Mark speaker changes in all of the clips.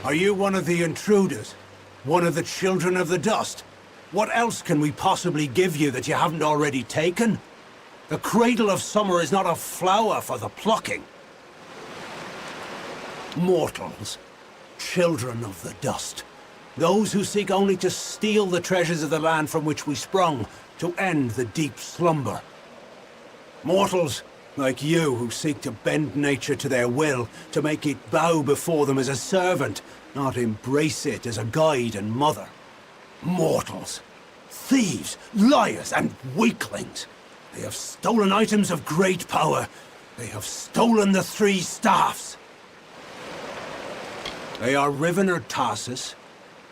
Speaker 1: Are you one of the intruders? One of the children of the dust? What else can we possibly give you that you haven't already taken? The cradle of summer is not a flower for the plucking. Mortals, children of the dust. Those who seek only to steal the treasures of the land from which we sprung, to end the deep slumber. Mortals, like you, who seek to bend nature to their will, to make it bow before them as a servant, not embrace it as a guide and mother. Mortals, thieves, liars, and weaklings. They have stolen items of great power. They have stolen the three staffs. They are Rivener Tarsus,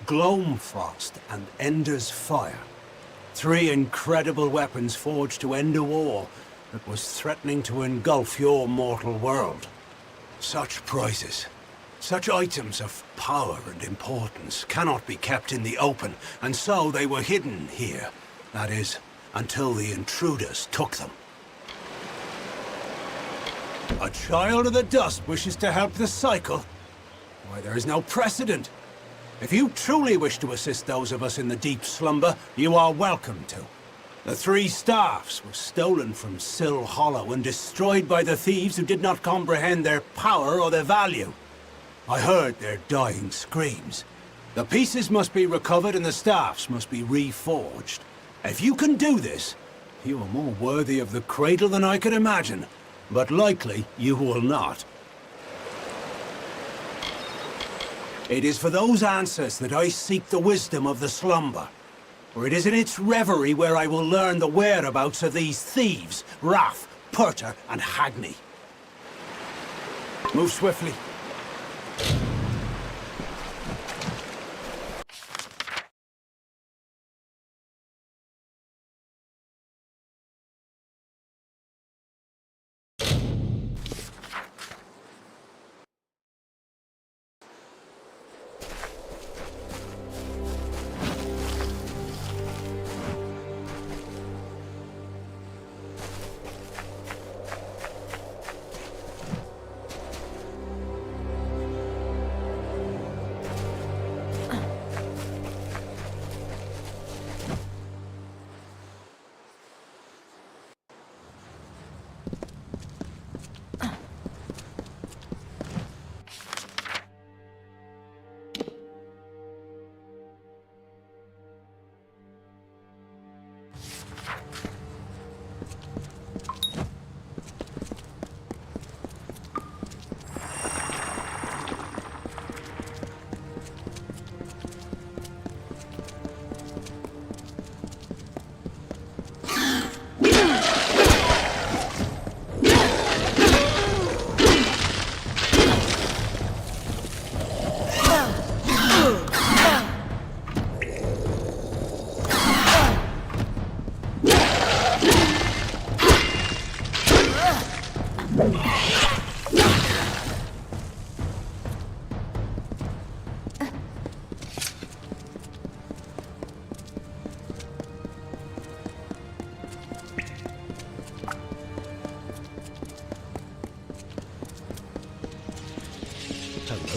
Speaker 1: Gloamfrost, and Ender's Fire. Three incredible weapons forged to end a war that was threatening to engulf your mortal world. Such prizes, such items of power and importance cannot be kept in the open, and so they were hidden here. That is, until the intruders took them. A child of the dust wishes to help the cycle? Why, there is no precedent. If you truly wish to assist those of us in the deep slumber, you are welcome to. The three staffs were stolen from Sill Hollow and destroyed by the thieves who did not comprehend their power or their value. I heard their dying screams. The pieces must be recovered and the staffs must be reforged. If you can do this, you are more worthy of the cradle than I could imagine. But likely, you will not. It is for those answers that I seek the wisdom of the slumber. For it is in its reverie where I will learn the whereabouts of these thieves, Raff, Purter, and Hagney. Move swiftly.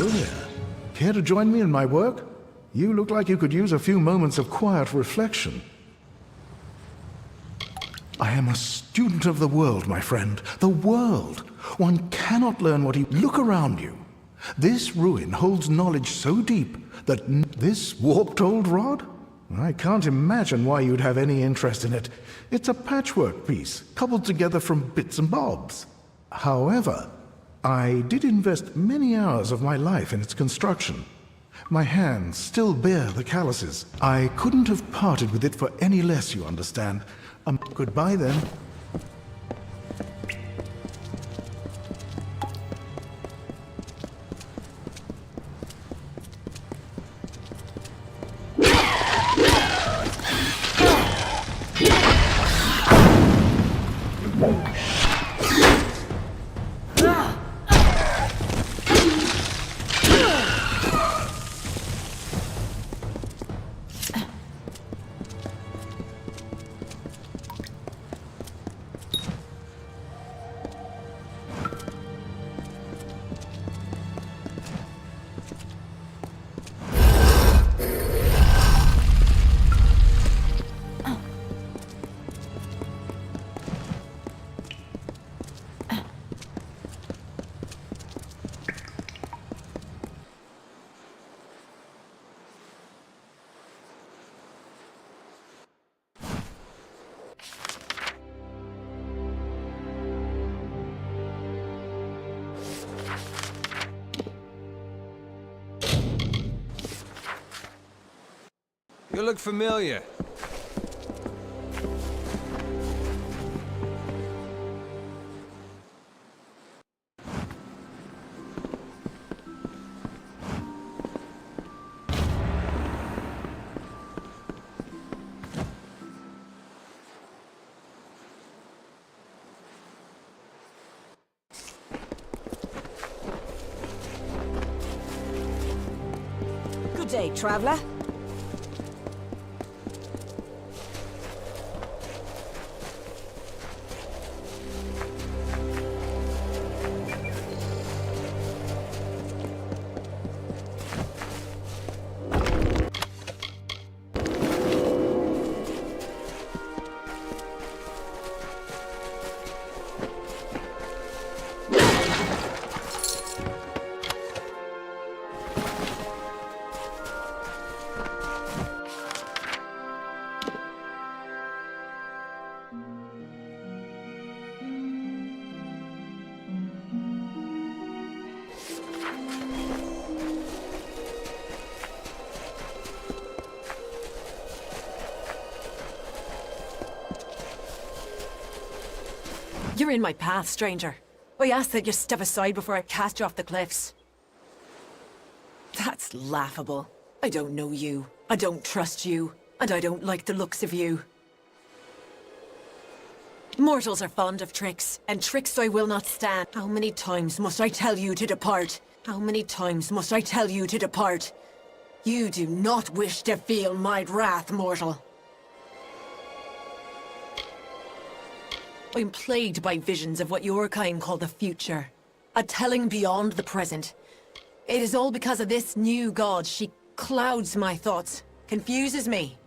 Speaker 2: Hello there. Care to join me in my work? You look like you could use a few moments of quiet reflection. I am a student of the world, my friend. The world. One cannot learn what you... Look around you. This ruin holds knowledge so deep that... This warped old rod? I can't imagine why you'd have any interest in it. It's a patchwork piece, cobbled together from bits and bobs. However, I did invest many hours of my life in its construction. My hands still bear the calluses. I couldn't have parted with it for any less, you understand. Goodbye then.
Speaker 3: You look familiar.
Speaker 4: Good day, traveler. You're in my path, stranger. I ask that you step aside before I cast you off the cliffs. That's laughable. I don't know you, I don't trust you, and I don't like the looks of you. Mortals are fond of tricks, and tricks I will not stand. How many times must I tell you to depart? How many times must I tell you to depart? You do not wish to feel my wrath, mortal. I'm plagued by visions of what your kind call the future. A telling beyond the present. It is all because of this new god. She clouds my thoughts, confuses me.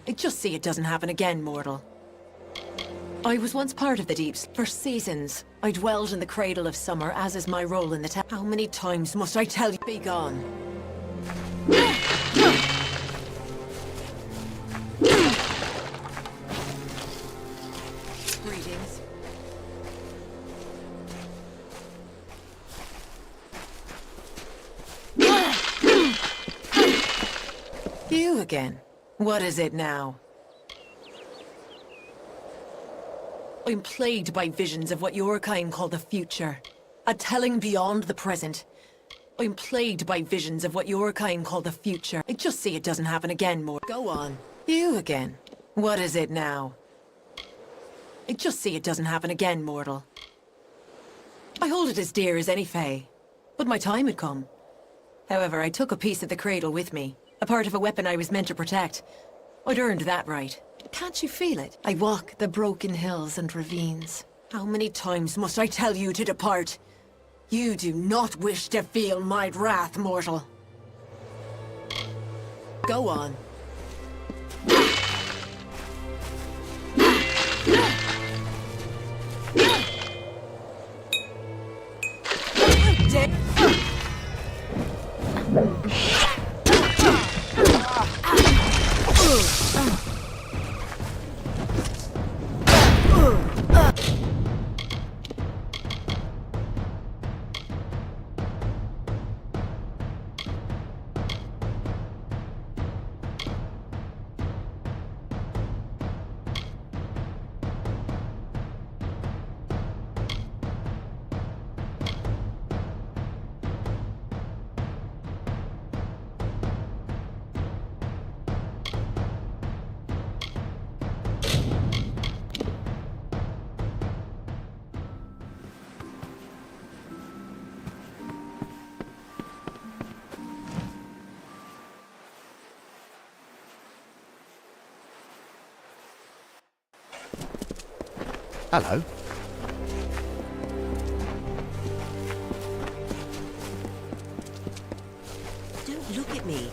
Speaker 4: I just see it doesn't happen again, mortal. I was once part of the deeps. For seasons, I dwelled in the cradle of summer, as is my role in the town. How many times must I tell you? Be gone. Greetings. You again. What is it now? I'm plagued by visions of what your kind call the future. A telling beyond the present. I'm plagued by visions of what your kind call the future. I just see it doesn't happen again, more. Go on. You again. What is it now? I just see it doesn't happen again, mortal. I hold it as dear as any fae. But my time had come. However, I took a piece of the cradle with me. A part of a weapon I was meant to protect. I'd earned that right. Can't you feel it? I walk the broken hills and ravines. How many times must I tell you to depart? You do not wish to feel my wrath, mortal. Go on.
Speaker 2: Hello.
Speaker 4: Don't look at me.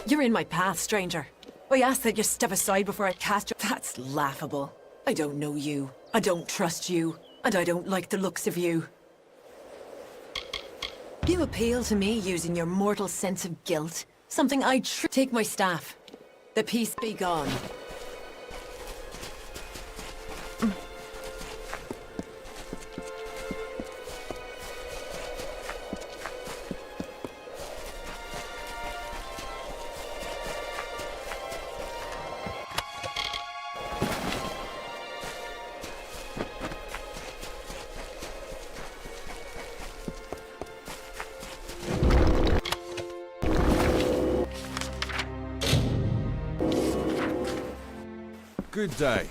Speaker 4: You're in my path, stranger. I ask that you step aside before I cast you. That's laughable. I don't know you. I don't trust you. And I don't like the looks of you. You appeal to me using your mortal sense of guilt. Something I take my staff. The peace be gone.
Speaker 3: Good day.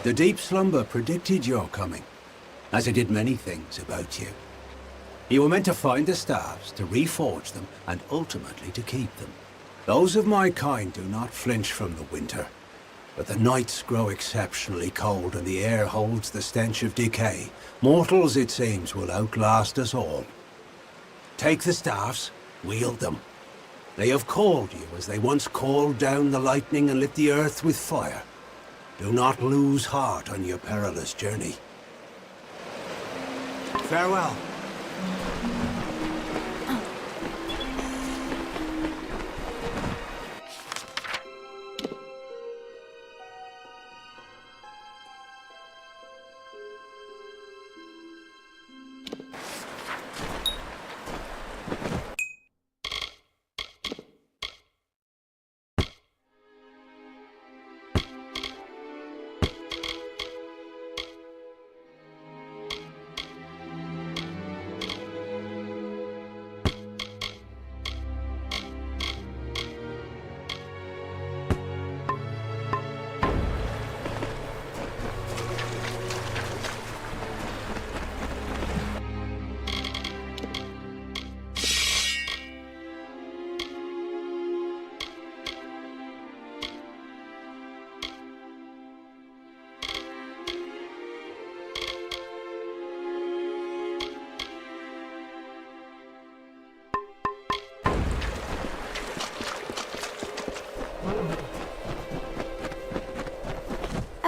Speaker 1: The deep slumber predicted your coming, as it did many things about you. You were meant to find the staves, to reforge them, and ultimately to keep them. Those of my kind do not flinch from the winter, but the nights grow exceptionally cold and the air holds the stench of decay. Mortals, it seems, will outlast us all. Take the staffs, wield them. They have called you as they once called down the lightning and lit the earth with fire. Do not lose heart on your perilous journey. Farewell.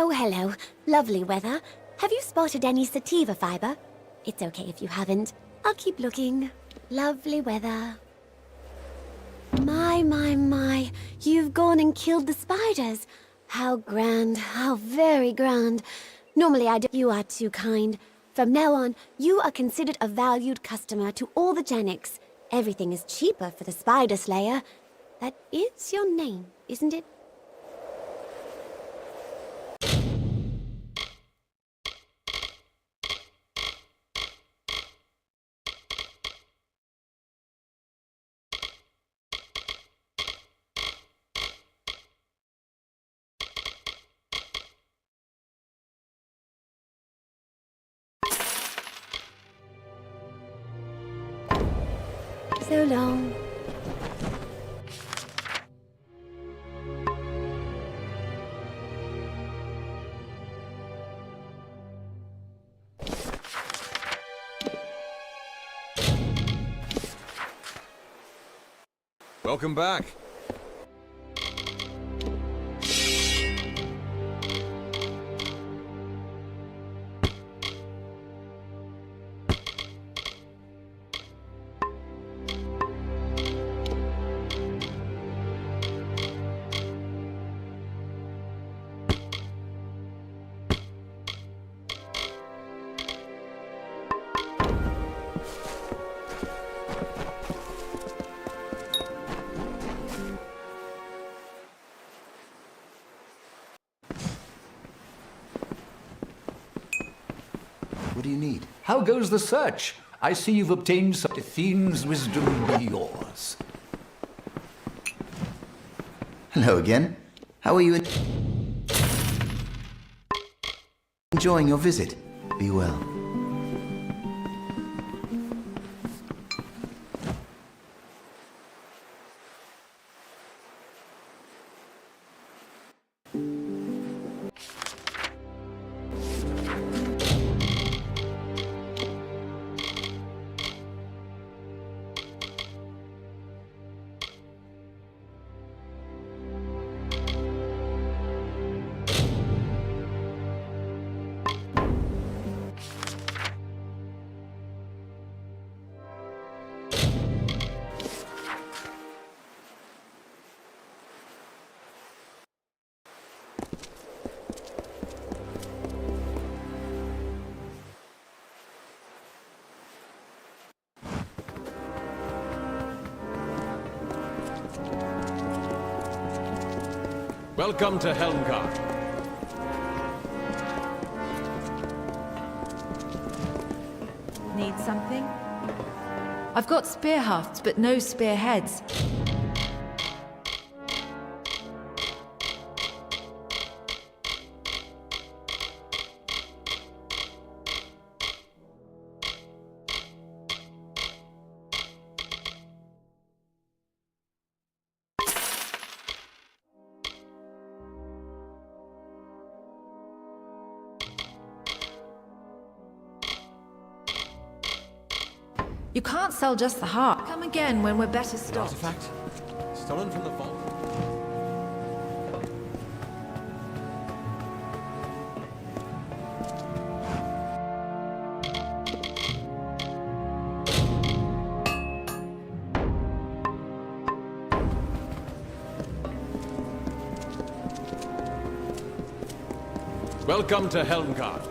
Speaker 5: Oh, hello. Lovely weather. Have you spotted any sativa fiber? It's okay if you haven't. I'll keep looking. Lovely weather. My. You've gone and killed the spiders. How grand. How very grand. Normally I do. You are too kind. From now on, you are considered a valued customer to all the Janiks. Everything is cheaper for the Spider Slayer. That is your name, isn't it? So long.
Speaker 3: Welcome back.
Speaker 6: What do you need?
Speaker 7: How goes the search? I see you've obtained some Athene's wisdom be yours.
Speaker 6: Hello again. How are you enjoying your visit? Be well.
Speaker 3: Welcome to Helmgard.
Speaker 8: Need something? I've got spear hafts, but no spearheads. You can't sell just the heart. Come again when we're better stocked.
Speaker 3: Artifact? Stolen from the vault? Welcome to Helmgard.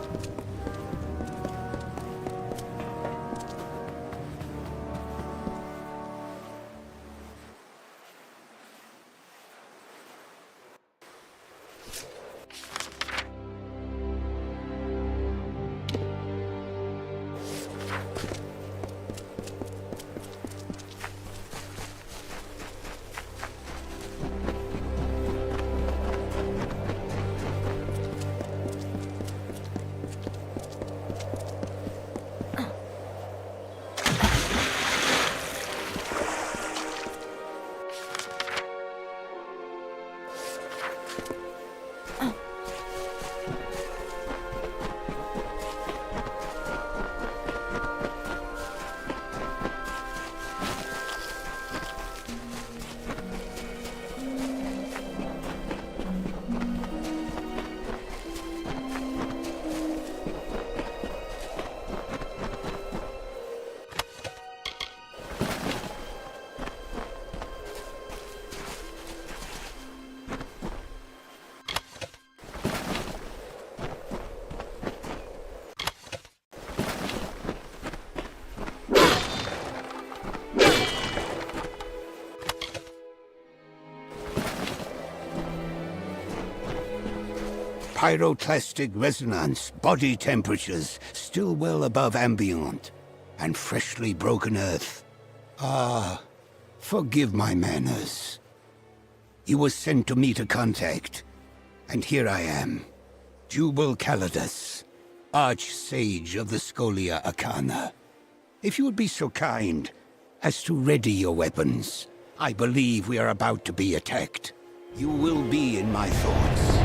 Speaker 9: Pyroclastic resonance, body temperatures still well above ambient, and freshly broken earth. Ah, forgive my manners. You were sent to meet a contact, and here I am, Jubal Calidus, Arch-Sage of the Scholia Arcana. If you would be so kind as to ready your weapons, I believe we are about to be attacked. You will be in my thoughts.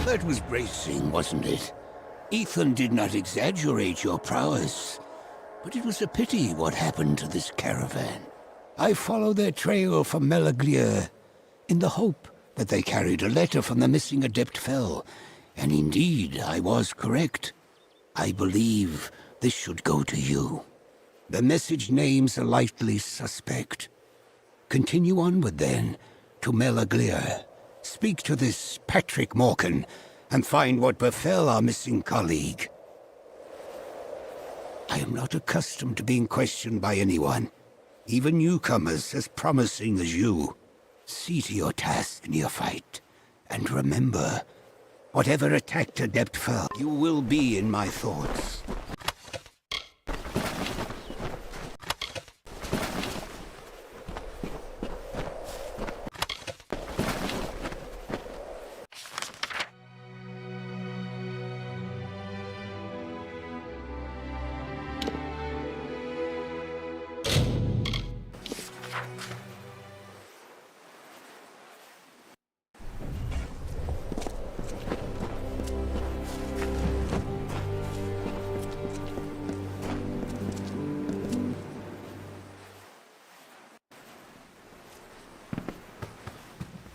Speaker 9: That was bracing, wasn't it? Ethan did not exaggerate your prowess, but it was a pity what happened to this caravan. I followed their trail from Melaglir in the hope that they carried a letter from the missing Adept Fell, and indeed I was correct. I believe this should go to you. The message names a likely suspect. Continue onward then, to Melaglir. Speak to this Patrick Morkan, and find what befell our missing colleague. I am not accustomed to being questioned by anyone, even newcomers as promising as you. See to your task, neophyte, and remember, whatever attacked Adept Fell, you will be in my thoughts.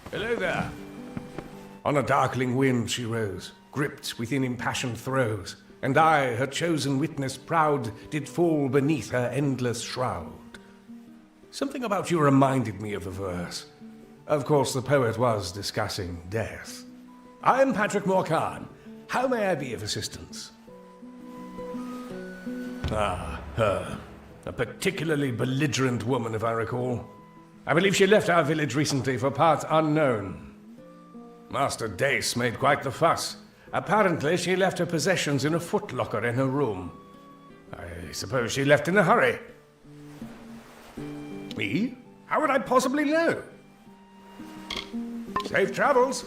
Speaker 3: Hello there. On a darkling wind she rose, gripped within impassioned throes, and I, her chosen witness proud, did fall beneath her endless shroud. Something about you reminded me of the verse. Of course, the poet was discussing death. I am Patrick Morkan. How may I be of assistance? Ah, her. A particularly belligerent woman, if I recall. I believe she left our village recently for parts unknown. Master Dace made quite the fuss. Apparently, she left her possessions in a footlocker in her room. I suppose she left in a hurry. Me? How would I possibly know? Safe travels.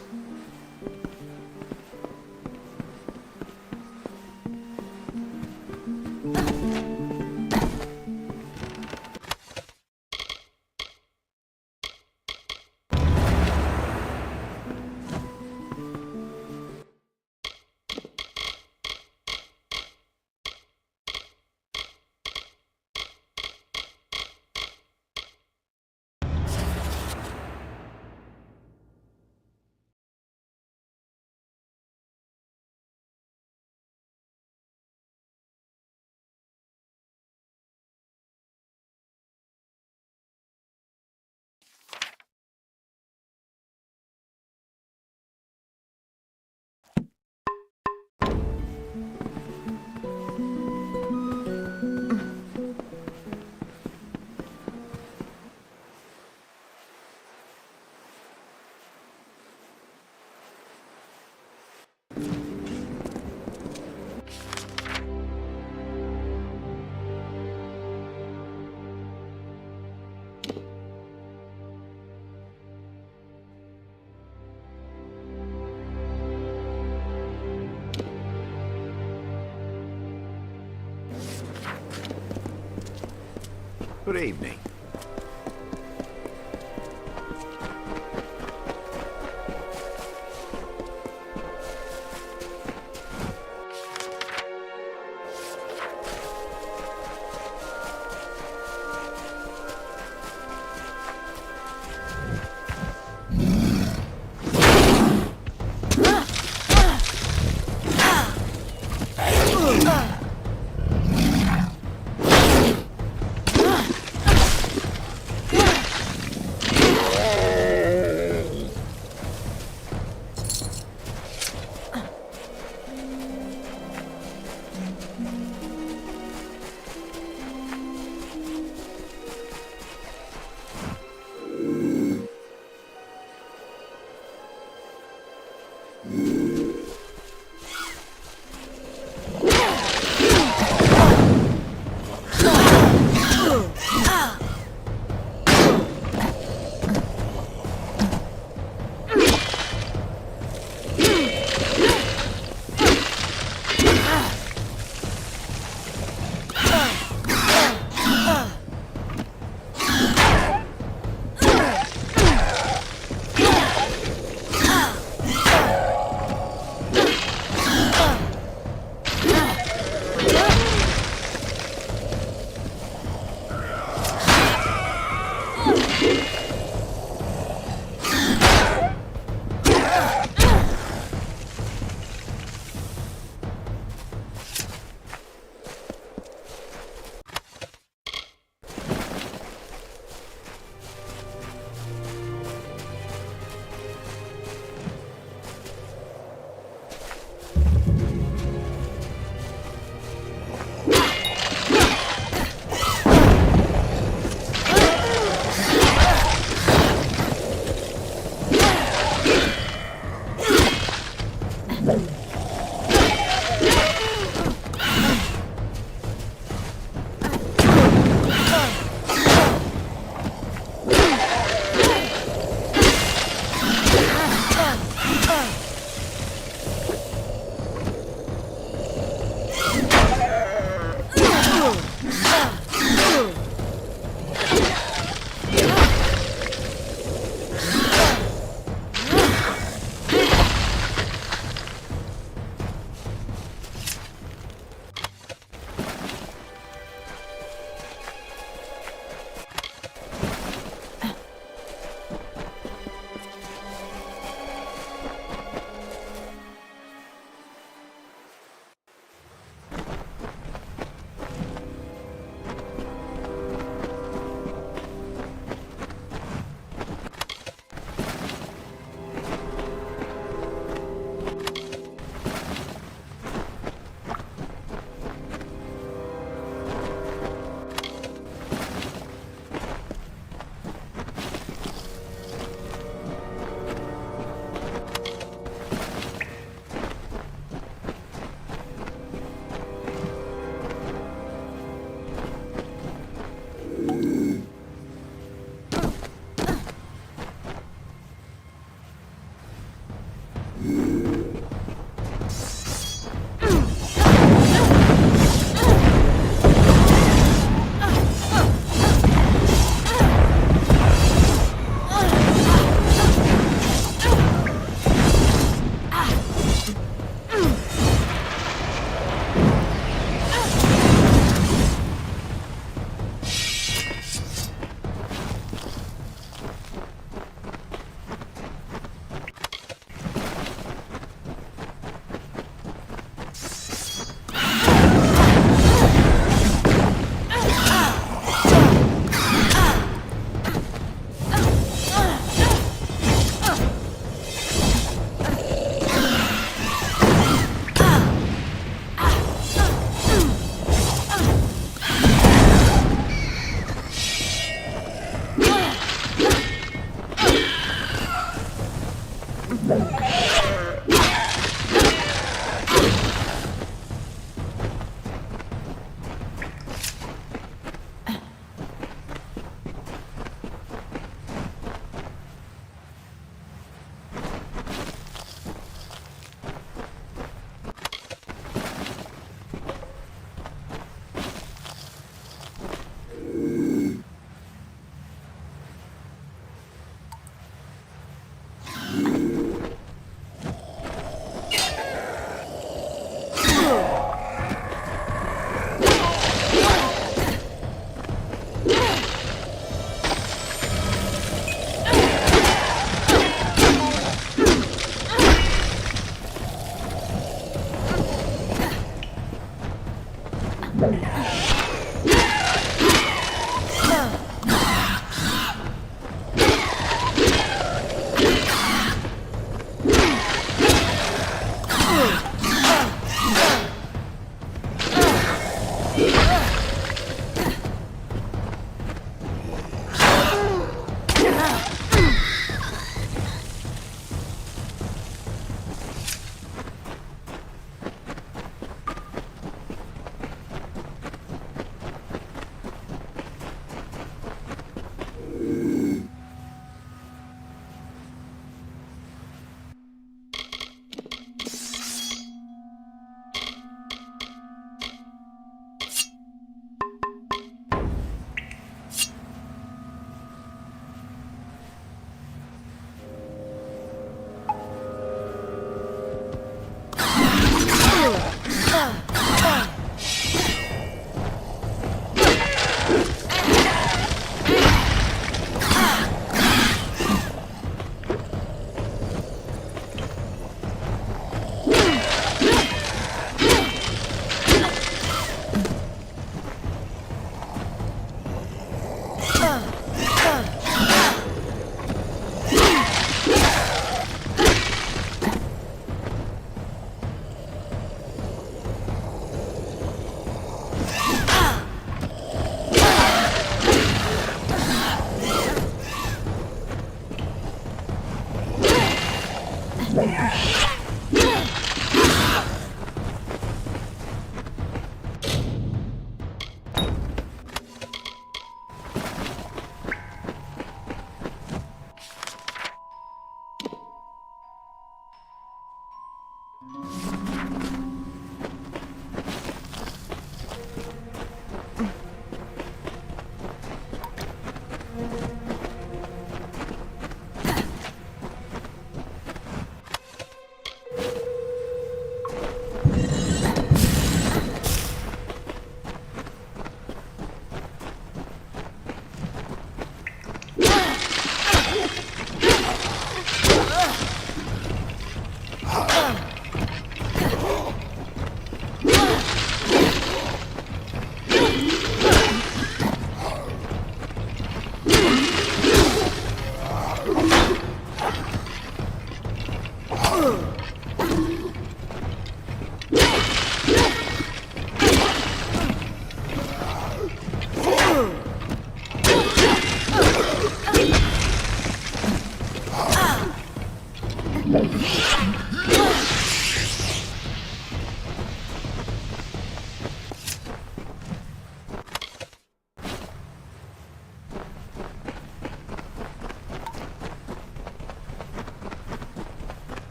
Speaker 10: Good evening.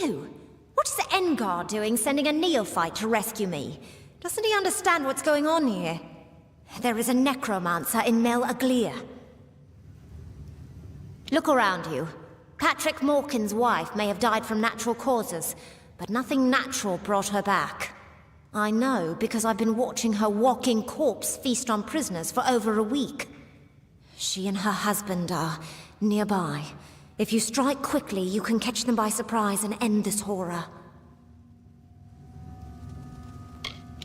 Speaker 10: you? What is the Engar doing sending a neophyte to rescue me? Doesn't he understand what's going on here? There is a necromancer in Mel Aglia. Look around you. Patrick Morkin's wife may have died from natural causes, but nothing natural brought her back. I know because I've been watching her walking corpse feast on prisoners for over a week. She and her husband are nearby. If you strike quickly, you can catch them by surprise and end this horror.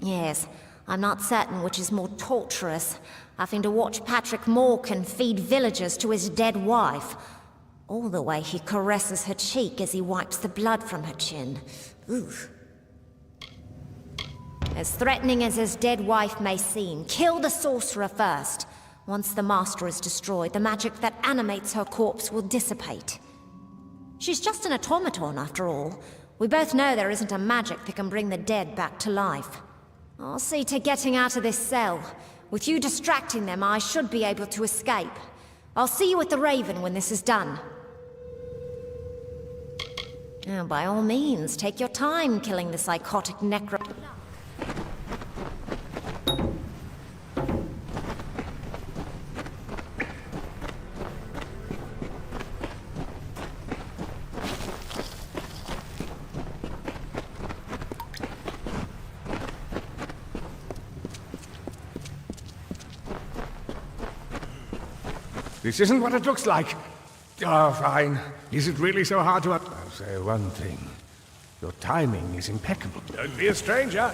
Speaker 10: Yes, I'm not certain which is more torturous, having to watch Patrick Morkan feed villagers to his dead wife, or the way he caresses her cheek as he wipes the blood from her chin. Oof. As threatening as his dead wife may seem, kill the sorcerer first. Once the master is destroyed, the magic that animates her corpse will dissipate. She's just an automaton, after all. We both know there isn't a magic that can bring the dead back to life. I'll see to getting out of this cell. With you distracting them, I should be able to escape. I'll see you at the Raven when this is done. Now, by all means, take your time killing the psychotic necro...
Speaker 3: This isn't what it looks like. Oh, fine. Is it really so hard to... I'll say one thing. Your timing is impeccable. Don't be a stranger.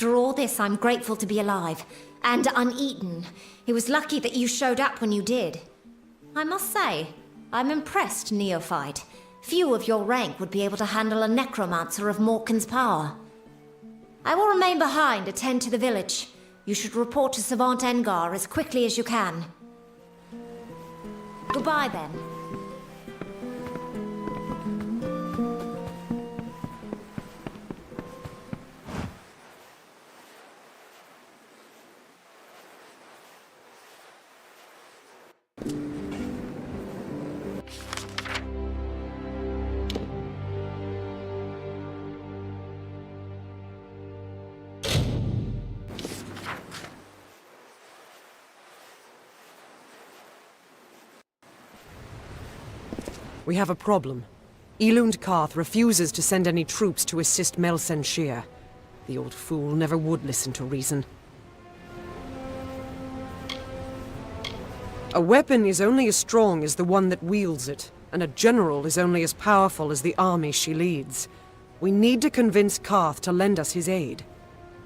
Speaker 10: After all this, I'm grateful to be alive. And uneaten. It was lucky that you showed up when you did. I must say, I'm impressed, neophyte. Few of your rank would be able to handle a necromancer of Morkan's power. I will remain behind to tend to the village. You should report to Savant Engar as quickly as you can. Goodbye, then.
Speaker 11: We have a problem. Elund Karth refuses to send any troops to assist Melsenshir. The old fool never would listen to reason. A weapon is only as strong as the one that wields it, and a general is only as powerful as the army she leads. We need to convince Karth to lend us his aid.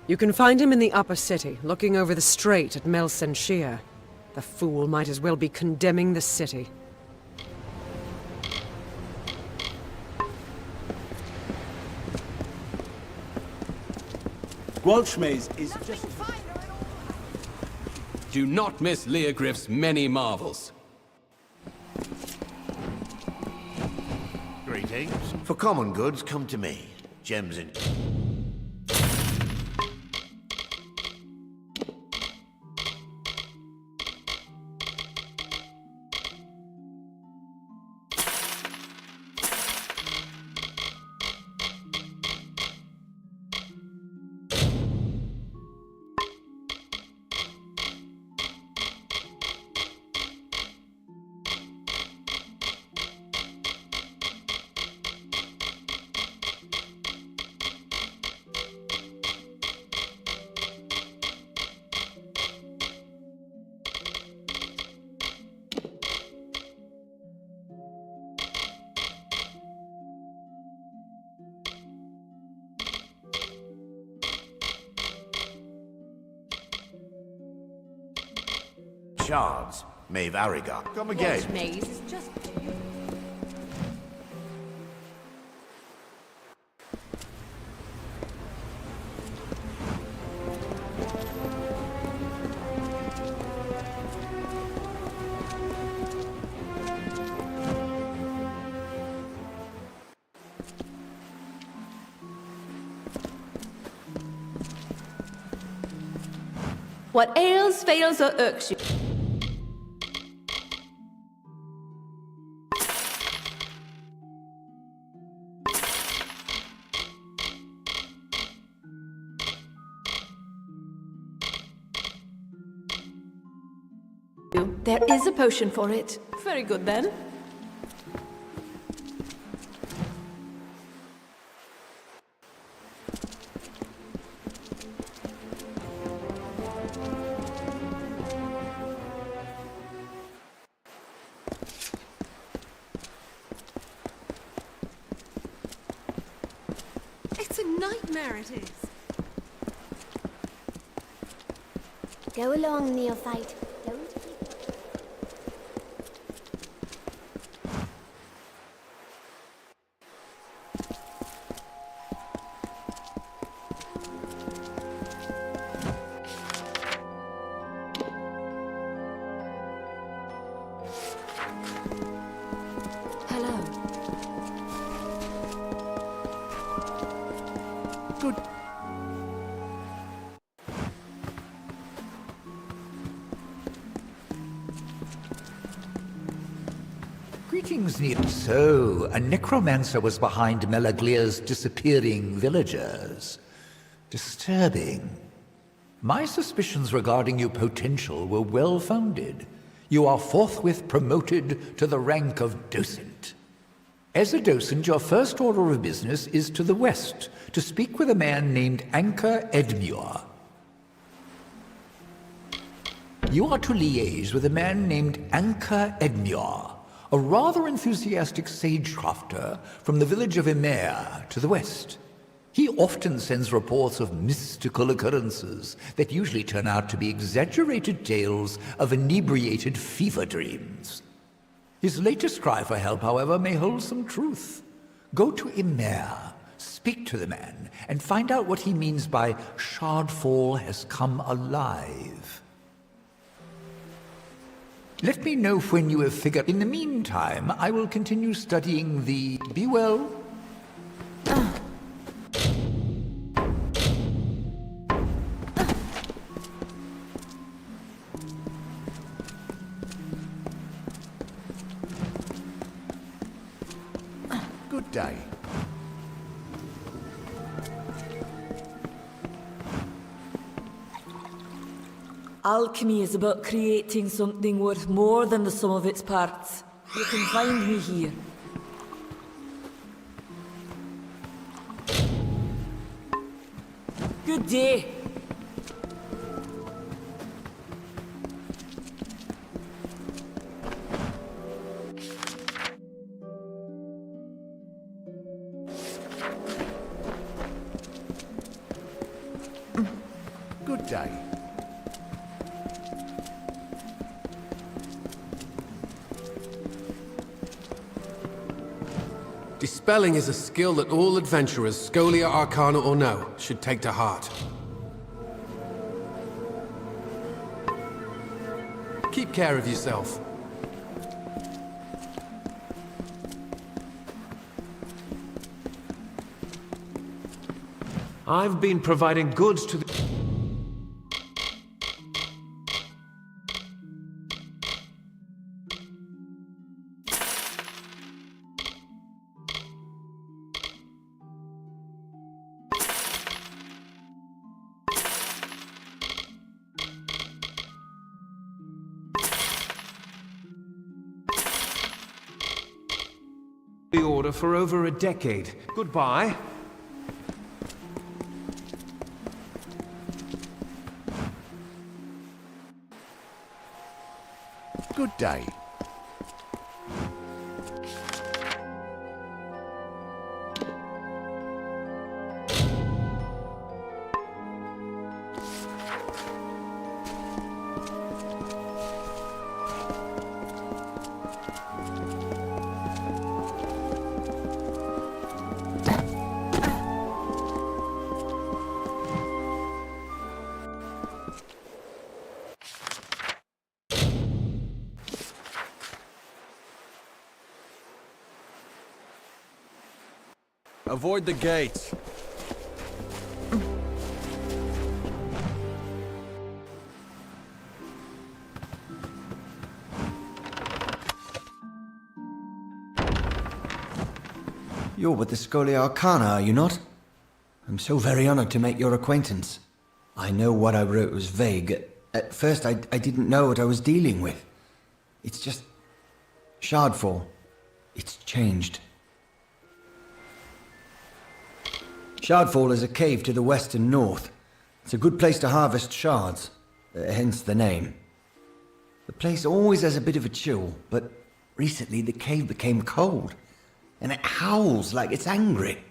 Speaker 11: You can find him in the upper city, looking over the strait at Melsenshir. The fool might as well be condemning the city.
Speaker 12: Gwalchmaze is just... Do not miss Leogriff's many marvels.
Speaker 13: Greetings. For common goods, come to me. Gems in... Shards. Maeve Arigar. Come again.
Speaker 4: Maze is just...
Speaker 14: What ails, fails, or irks you? There is a potion for it. Very good, then. It's a nightmare, it is.
Speaker 5: Go along, neophyte. Don't...
Speaker 14: Hello.
Speaker 2: Good.
Speaker 7: Greetings, Neil. So, a necromancer was behind Melaglia's disappearing villagers. Disturbing. My suspicions regarding your potential were well-founded. You are forthwith promoted to the rank of docent. As a docent, your first order of business is to the west, to speak with a man named Anka Edmure. You are to liaise with a man named Anka Edmure, a rather enthusiastic sagecrafter from the village of Emer to the west. He often sends reports of mystical occurrences that usually turn out to be exaggerated tales of inebriated fever dreams. His latest cry for help, however, may hold some truth. Go to Emer, speak to the man, and find out what he means by Shardfall has come alive. Let me know when you have figured. In the meantime, I will continue studying the... Be well.
Speaker 13: Good day.
Speaker 15: Alchemy is about creating something worth more than the sum of its parts. You can find me here. Good day.
Speaker 13: Good day.
Speaker 12: Dispelling is a skill that all adventurers, Scholia Arcana or no, should take to heart. Keep care of yourself.
Speaker 3: I've been providing goods to the... order for over a decade. Goodbye.
Speaker 13: Good day.
Speaker 12: Avoid the gates.
Speaker 6: You're with the Scholia Arcana, are you not? I'm so very honored to make your acquaintance. I know what I wrote was vague. At first, I didn't know what I was dealing with. It's just... Shardfall. It's changed. Shardfall is a cave to the west and north. It's a good place to harvest shards, hence the name. The place always has a bit of a chill, but recently the cave became cold, and it howls like it's angry.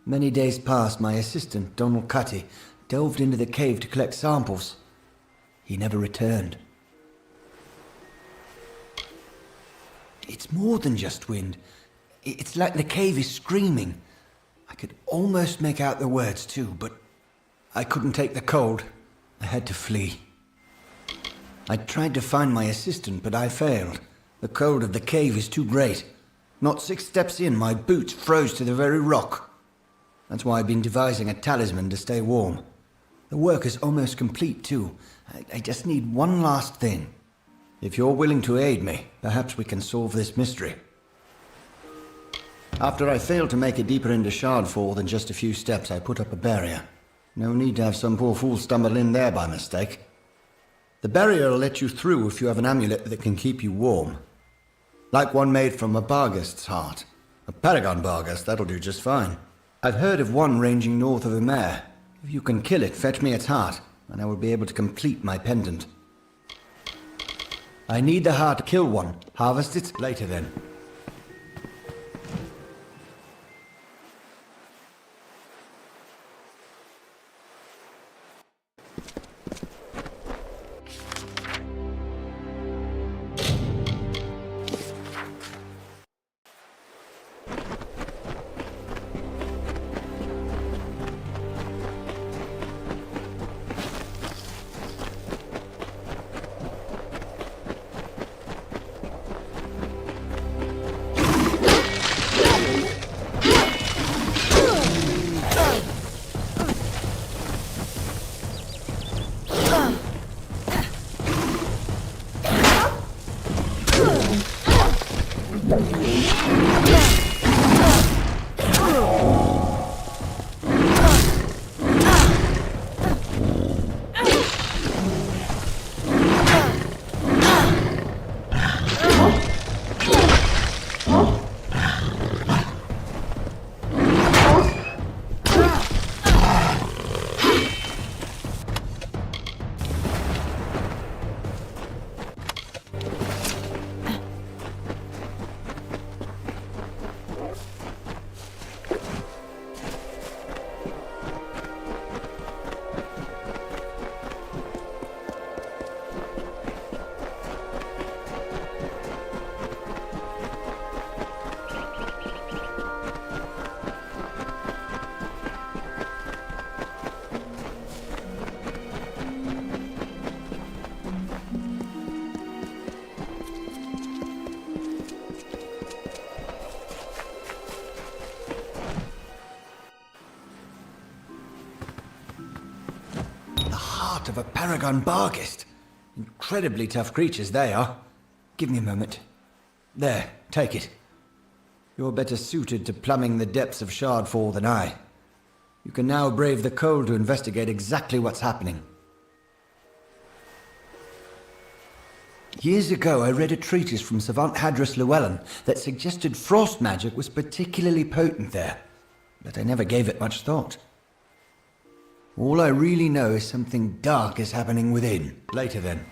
Speaker 6: Many days past, my assistant, Donald Cutty, delved into the cave to collect samples. He never returned. It's more than just wind. It's like the cave is screaming. I could almost make out the words too, but I couldn't take the cold. I had to flee. I tried to find my assistant, but I failed. The cold of the cave is too great. Not 6 steps in, my boots froze to the very rock. That's why I've been devising a talisman to stay warm. The work is almost complete too. I just need one last thing. If you're willing to aid me, perhaps we can solve this mystery. After I failed to make it deeper into Shardfall than just a few steps, I put up a barrier. No need to have some poor fool stumble in there by mistake. The barrier will let you through if you have an amulet that can keep you warm. Like one made from a Barghest's heart. A Paragon Barghest, that'll do just fine. I've heard of one ranging north of Emer. If you can kill it, fetch me its heart, and I will be able to complete my pendant. I need the heart to kill one. Harvest it later then. Of a paragon barghest. Incredibly tough creatures they are. Give me a moment. There, take it. You're better suited to plumbing the depths of Shardfall than I. You can now brave the cold to investigate exactly what's happening. Years ago, I read a treatise from Savant Hadris Llewellyn that suggested frost magic was particularly potent there, but I never gave it much thought. All I really know is something dark is happening within. Later then.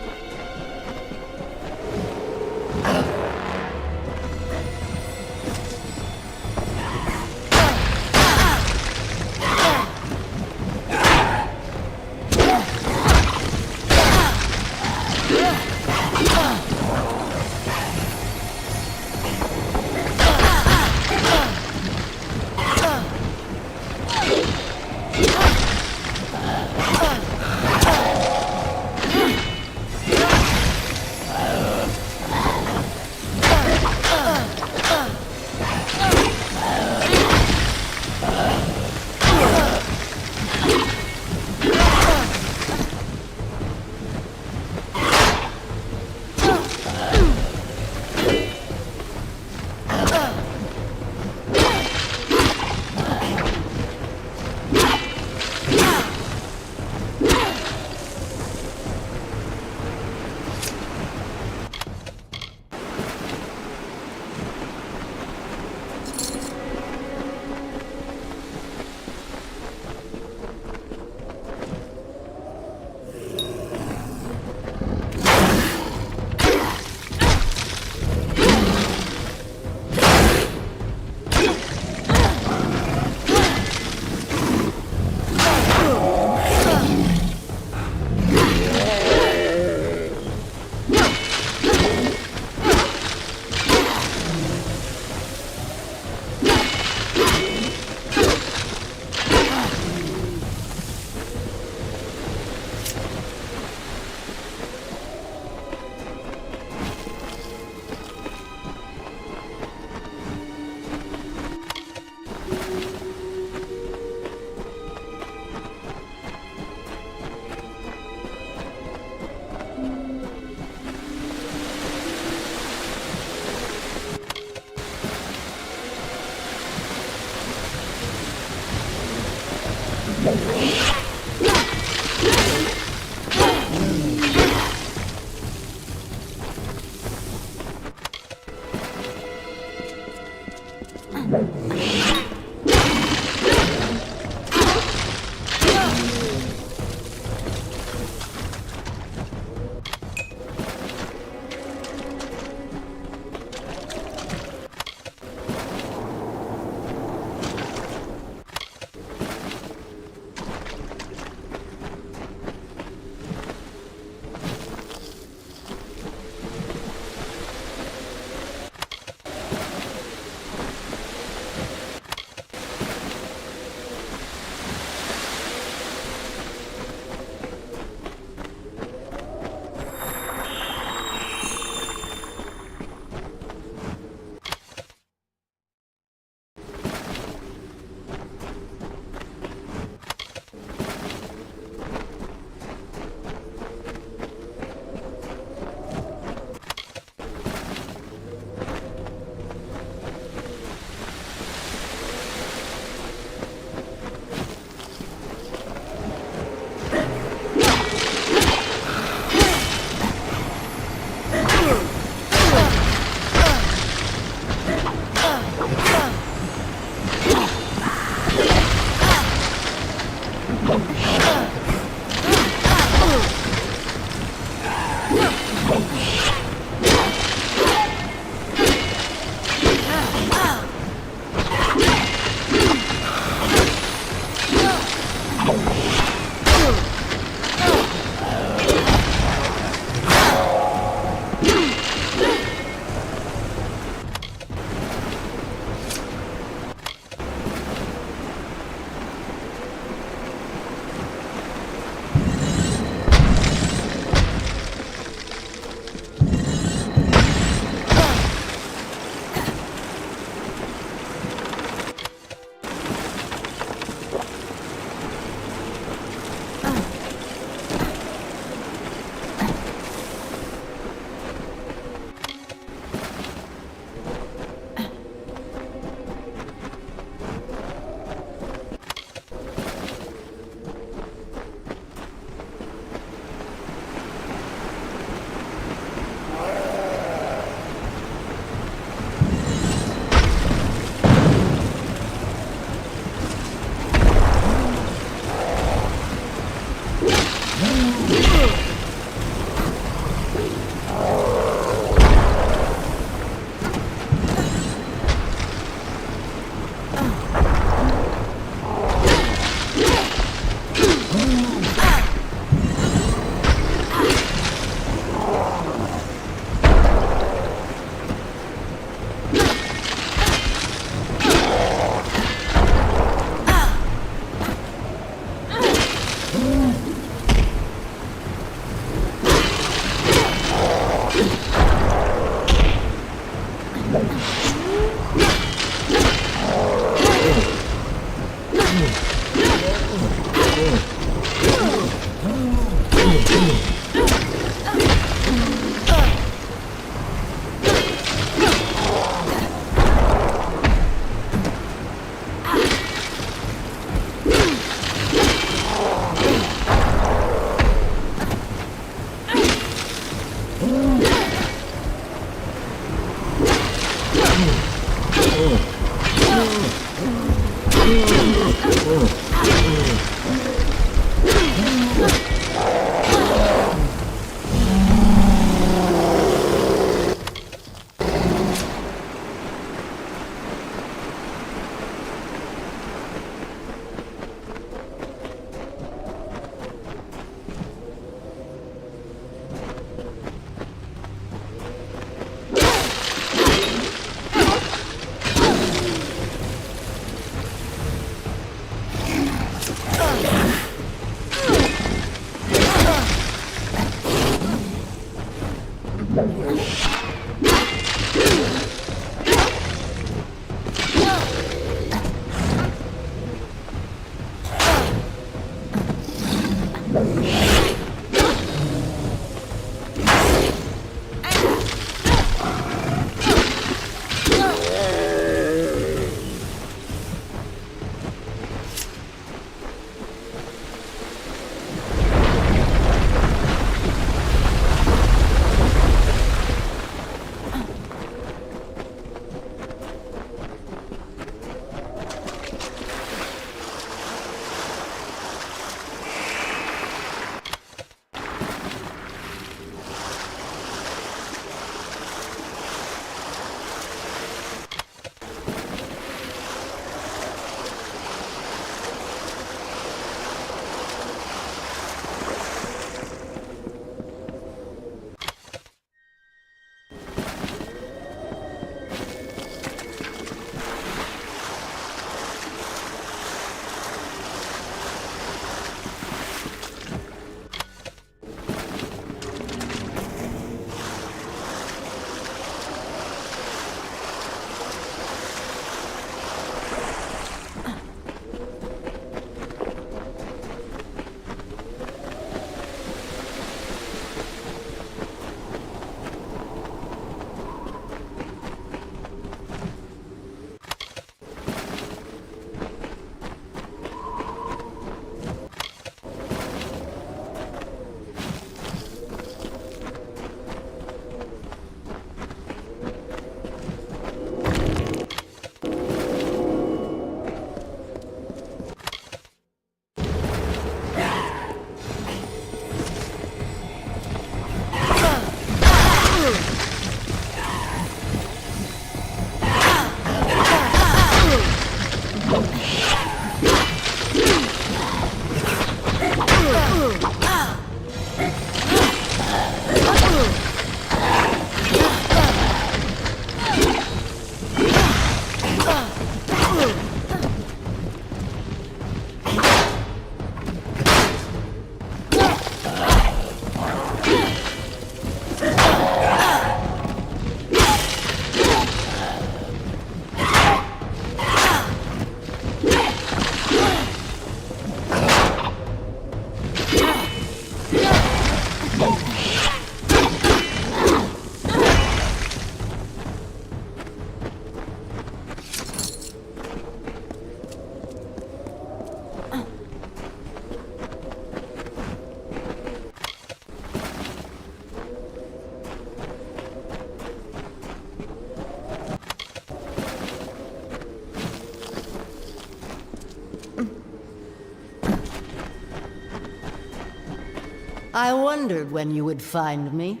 Speaker 16: I wondered when you would find me.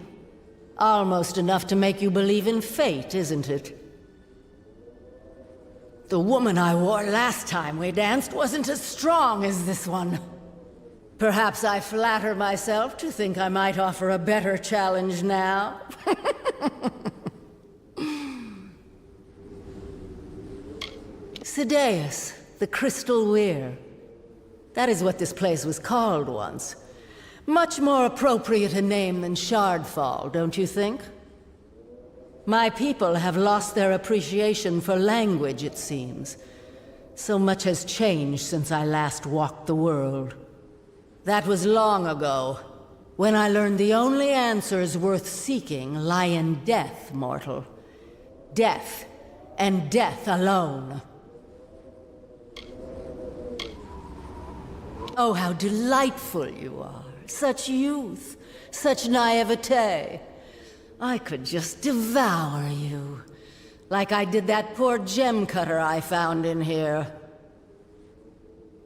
Speaker 16: Almost enough to make you believe in fate, isn't it? The woman I wore last time we danced wasn't as strong as this one. Perhaps I flatter myself to think I might offer a better challenge now. Sideus, the Crystal Weir. That is what this place was called once. Much more appropriate a name than Shardfall, don't you think? My people have lost their appreciation for language, it seems. So much has changed since I last walked the world. That was long ago, when I learned the only answers worth seeking lie in death, mortal. Death, and death alone. Oh, how delightful you are. Such youth, such naivete. I could just devour you. Like I did that poor gem cutter I found in here.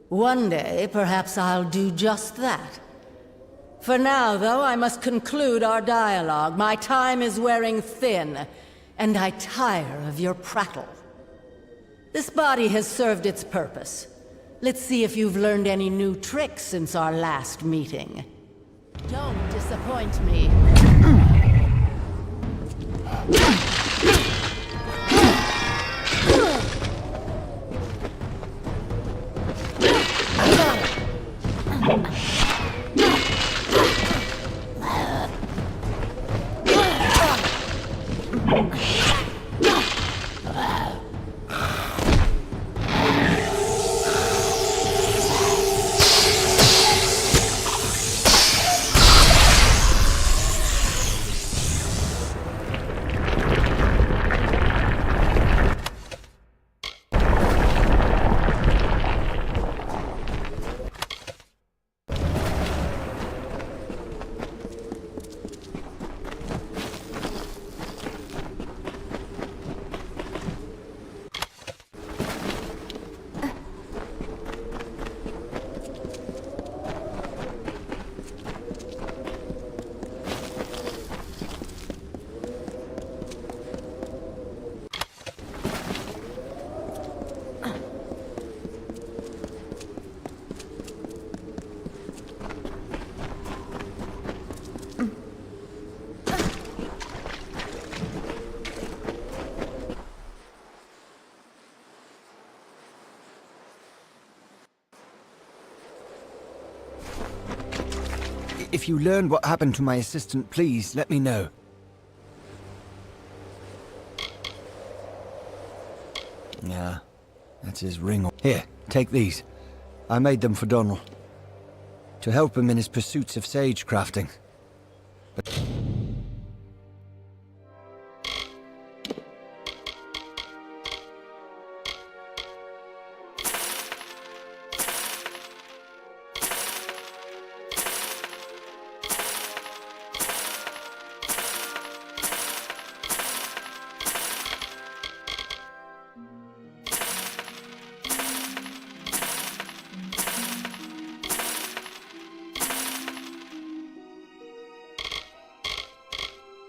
Speaker 16: One day, perhaps I'll do just that. For now, though, I must conclude our dialogue. My time is wearing thin, and I tire of your prattle. This body has served its purpose. Let's see if you've learned any new tricks since our last meeting. Don't disappoint me.
Speaker 6: If you learn what happened to my assistant, please let me know. Yeah, that's his ring. Here, take these. I made them for Donald. To help him in his pursuits of sage crafting. But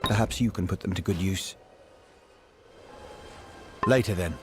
Speaker 6: perhaps you can put them to good use. Later, then.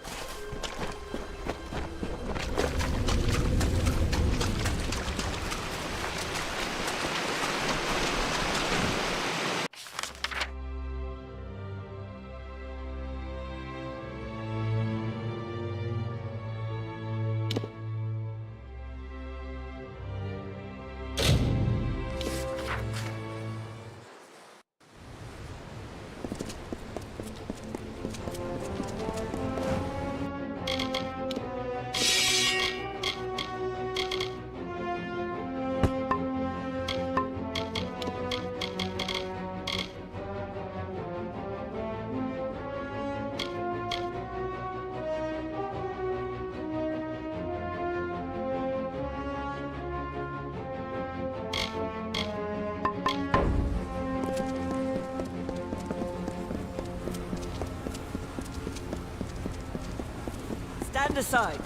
Speaker 17: Stand aside.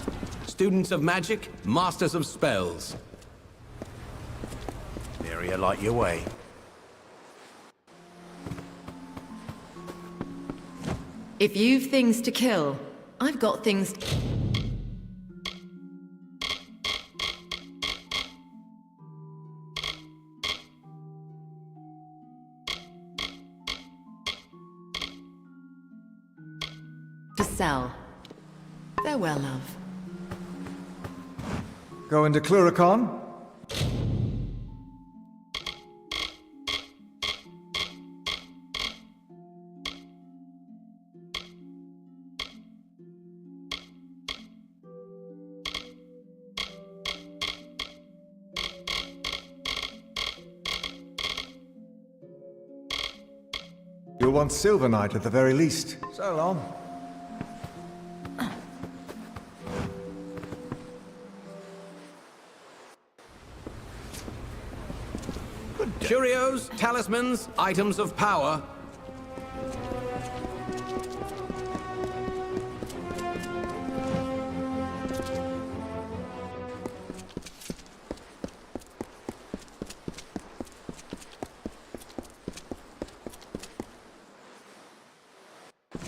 Speaker 17: Students of magic, masters of spells.
Speaker 13: There you like your way.
Speaker 4: If you've things to kill, I've got things... To sell. Farewell, love.
Speaker 18: Going to Cluricon? You'll want Silver Knight at the very least. So long.
Speaker 17: Curios, talismans, items of power.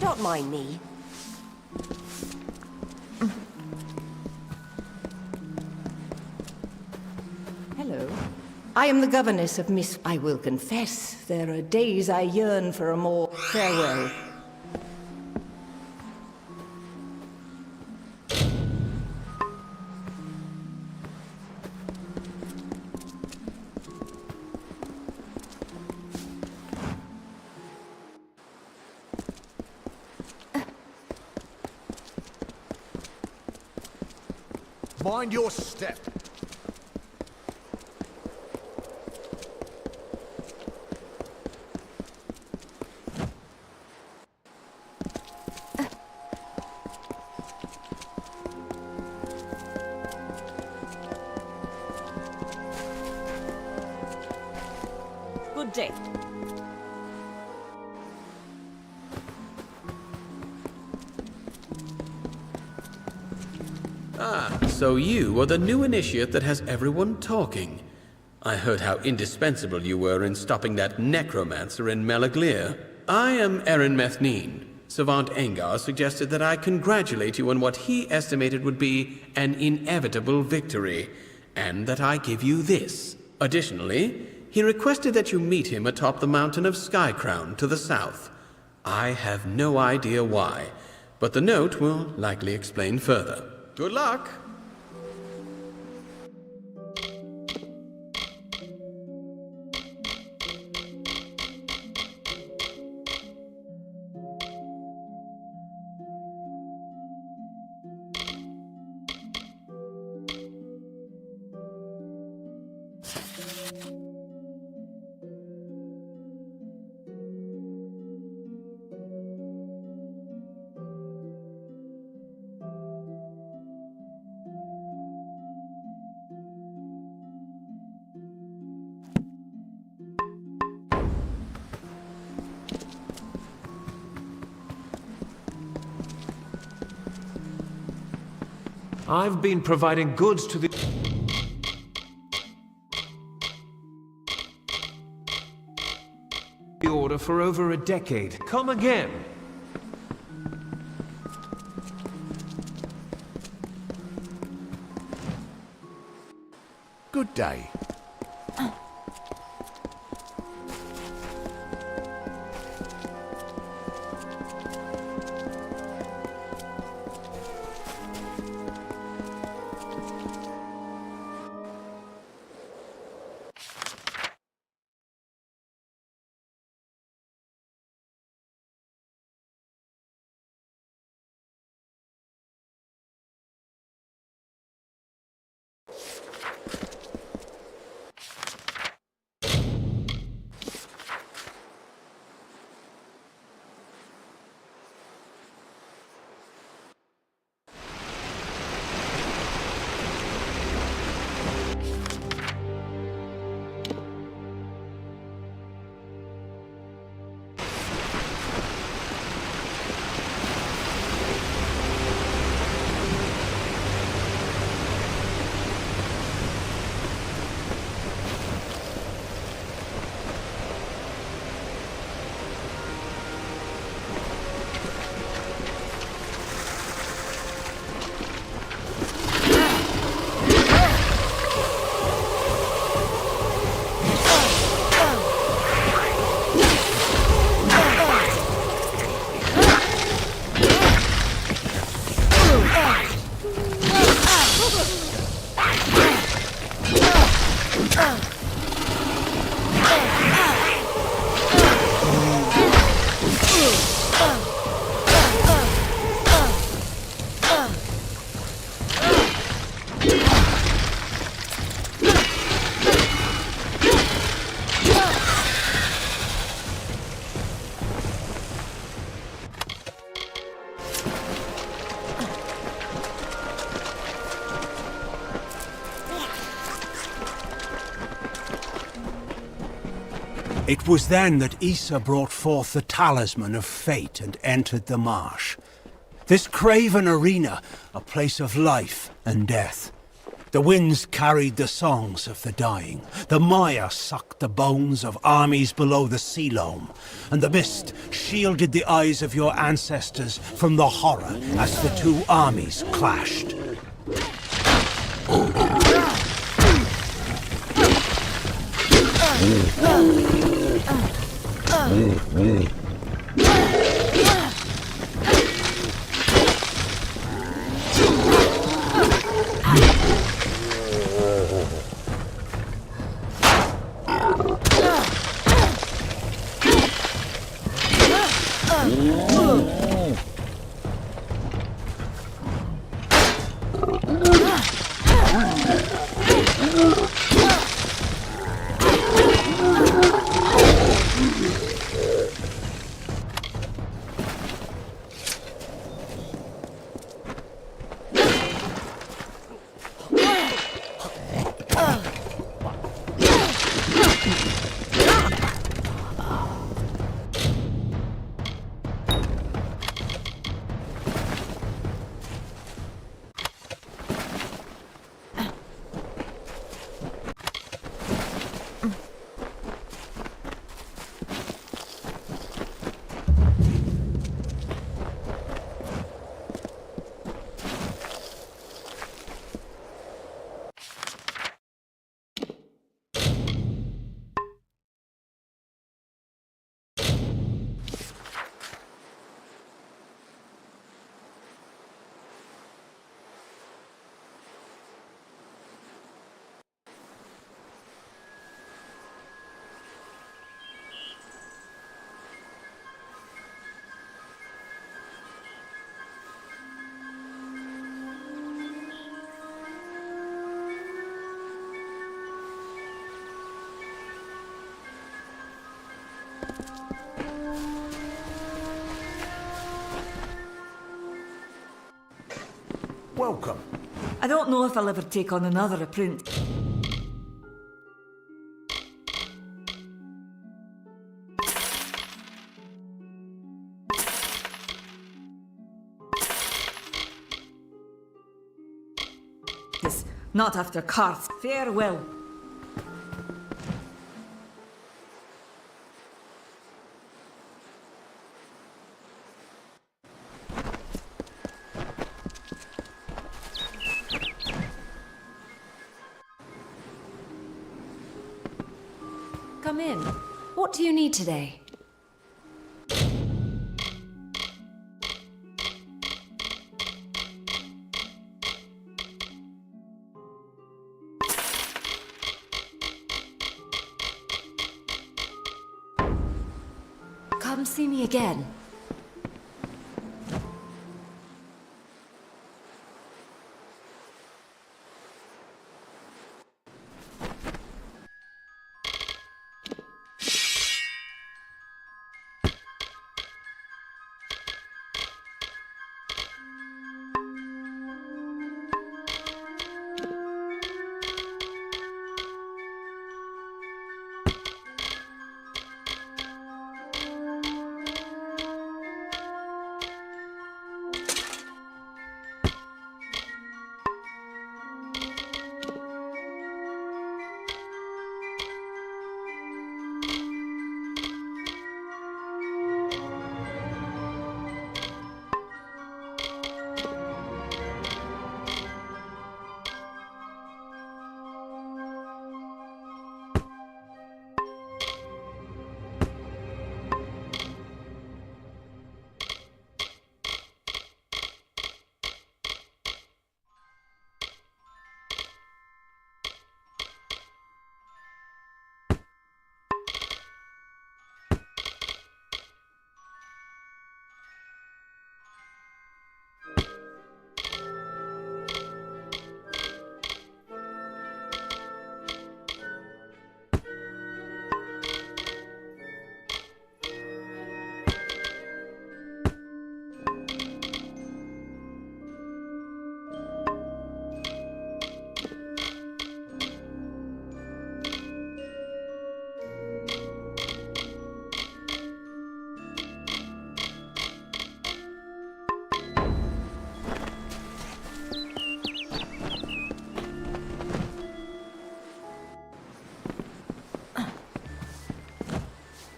Speaker 19: Don't mind me. Hello. I am the governess of Miss... I will confess, there are days I yearn for a more... Farewell.
Speaker 13: Mind your step.
Speaker 15: Good day.
Speaker 17: Ah, so you are the new initiate that has everyone talking. I heard how indispensable you were in stopping that necromancer in Melaglir. I am Erin Methneen. Savant Engar suggested that I congratulate you on what he estimated would be an inevitable victory, and that I give you this. Additionally, he requested that you meet him atop the mountain of Skycrown to the south. I have no idea why, but the note will likely explain further. Good luck!
Speaker 3: I've been providing goods to the order for over a decade. Come again.
Speaker 13: Good day.
Speaker 1: It was then that Issa brought forth the talisman of fate and entered the marsh. This craven arena, a place of life and death. The winds carried the songs of the dying. The mire sucked the bones of armies below the sea loam. And the mist shielded the eyes of your ancestors from the horror as the two armies clashed.
Speaker 15: Welcome. I don't know if I'll ever take on another apprentice. Not after Karth. Farewell.
Speaker 10: Come in. What do you need today? Come see me again.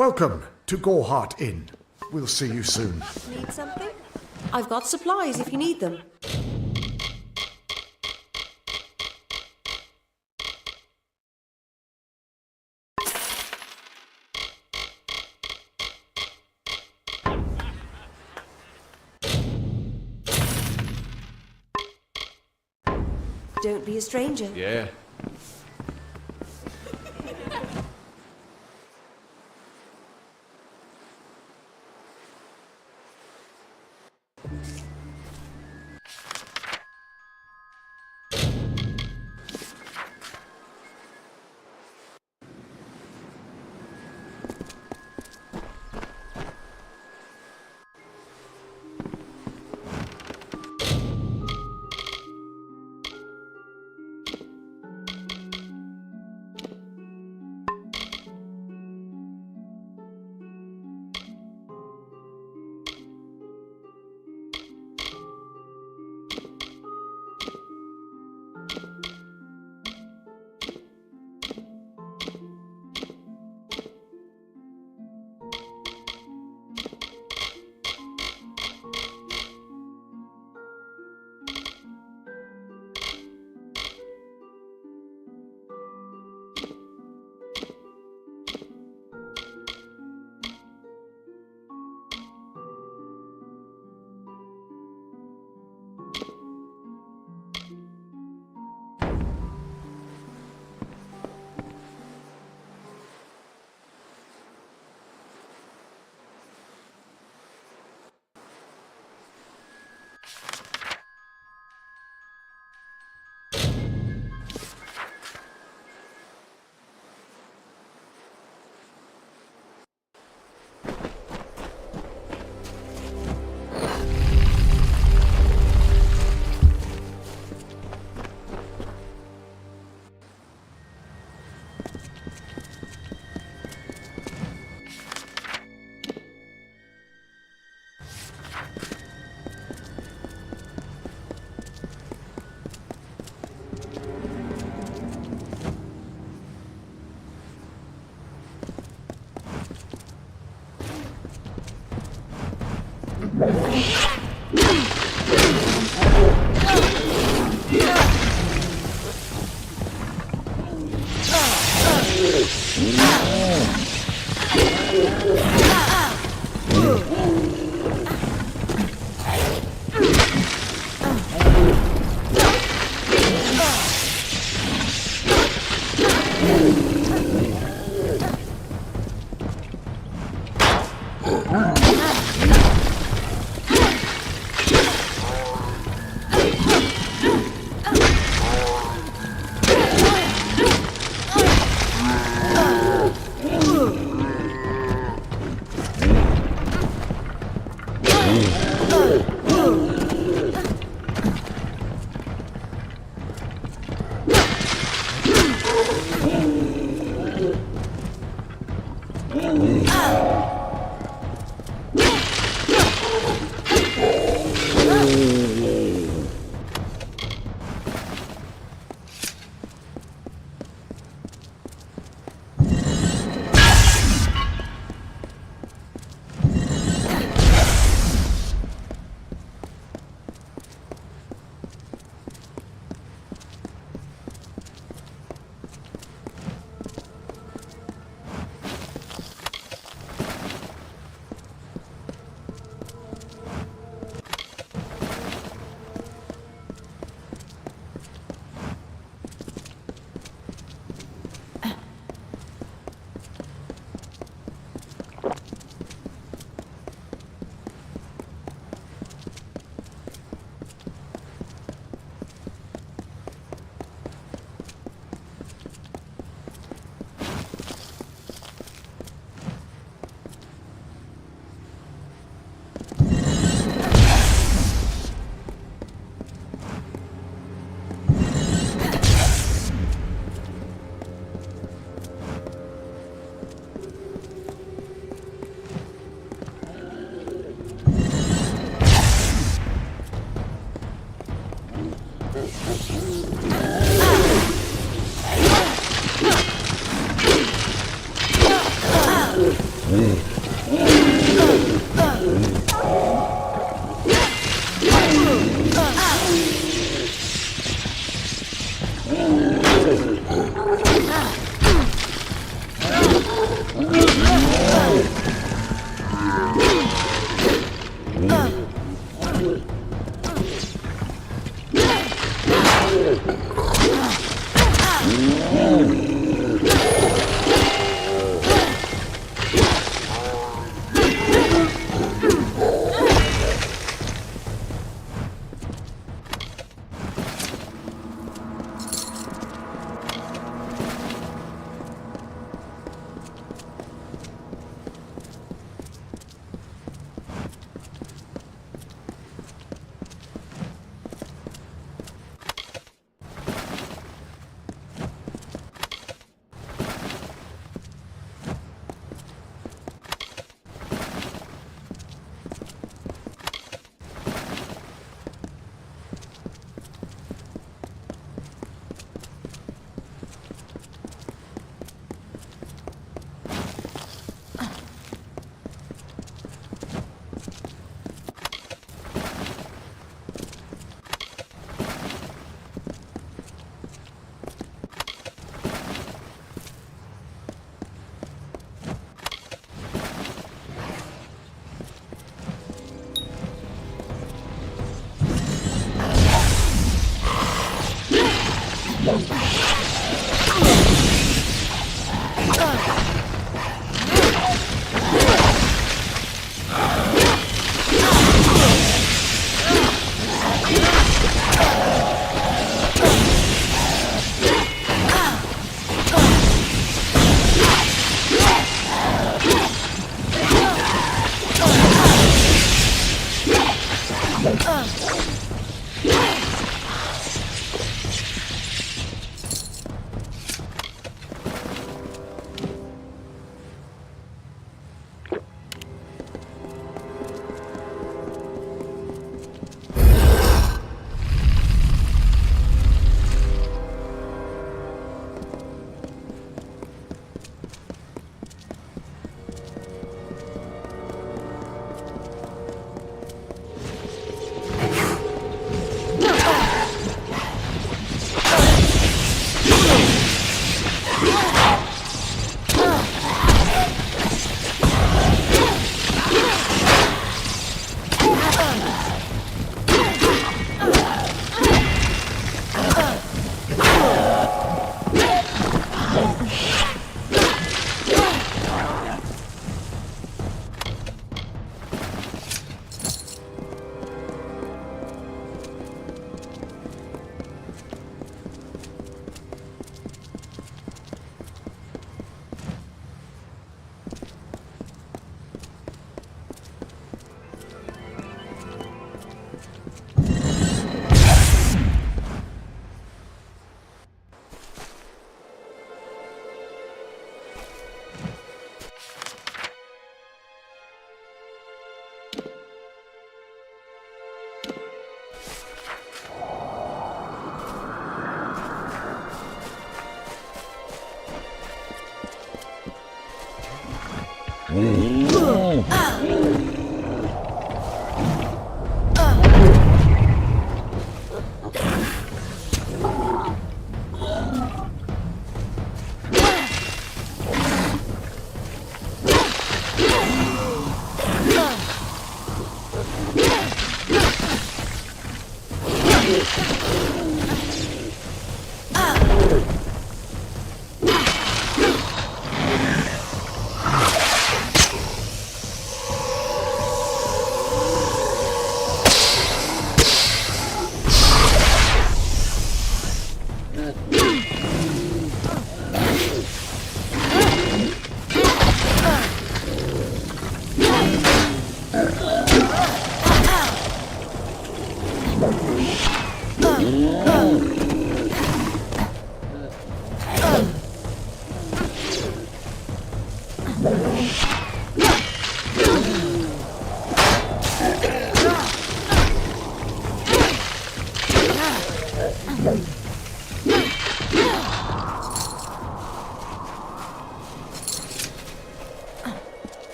Speaker 2: Welcome to Goreheart Inn. We'll see you soon.
Speaker 14: Need something? I've got supplies if you need them. Don't be a stranger.
Speaker 12: Yeah.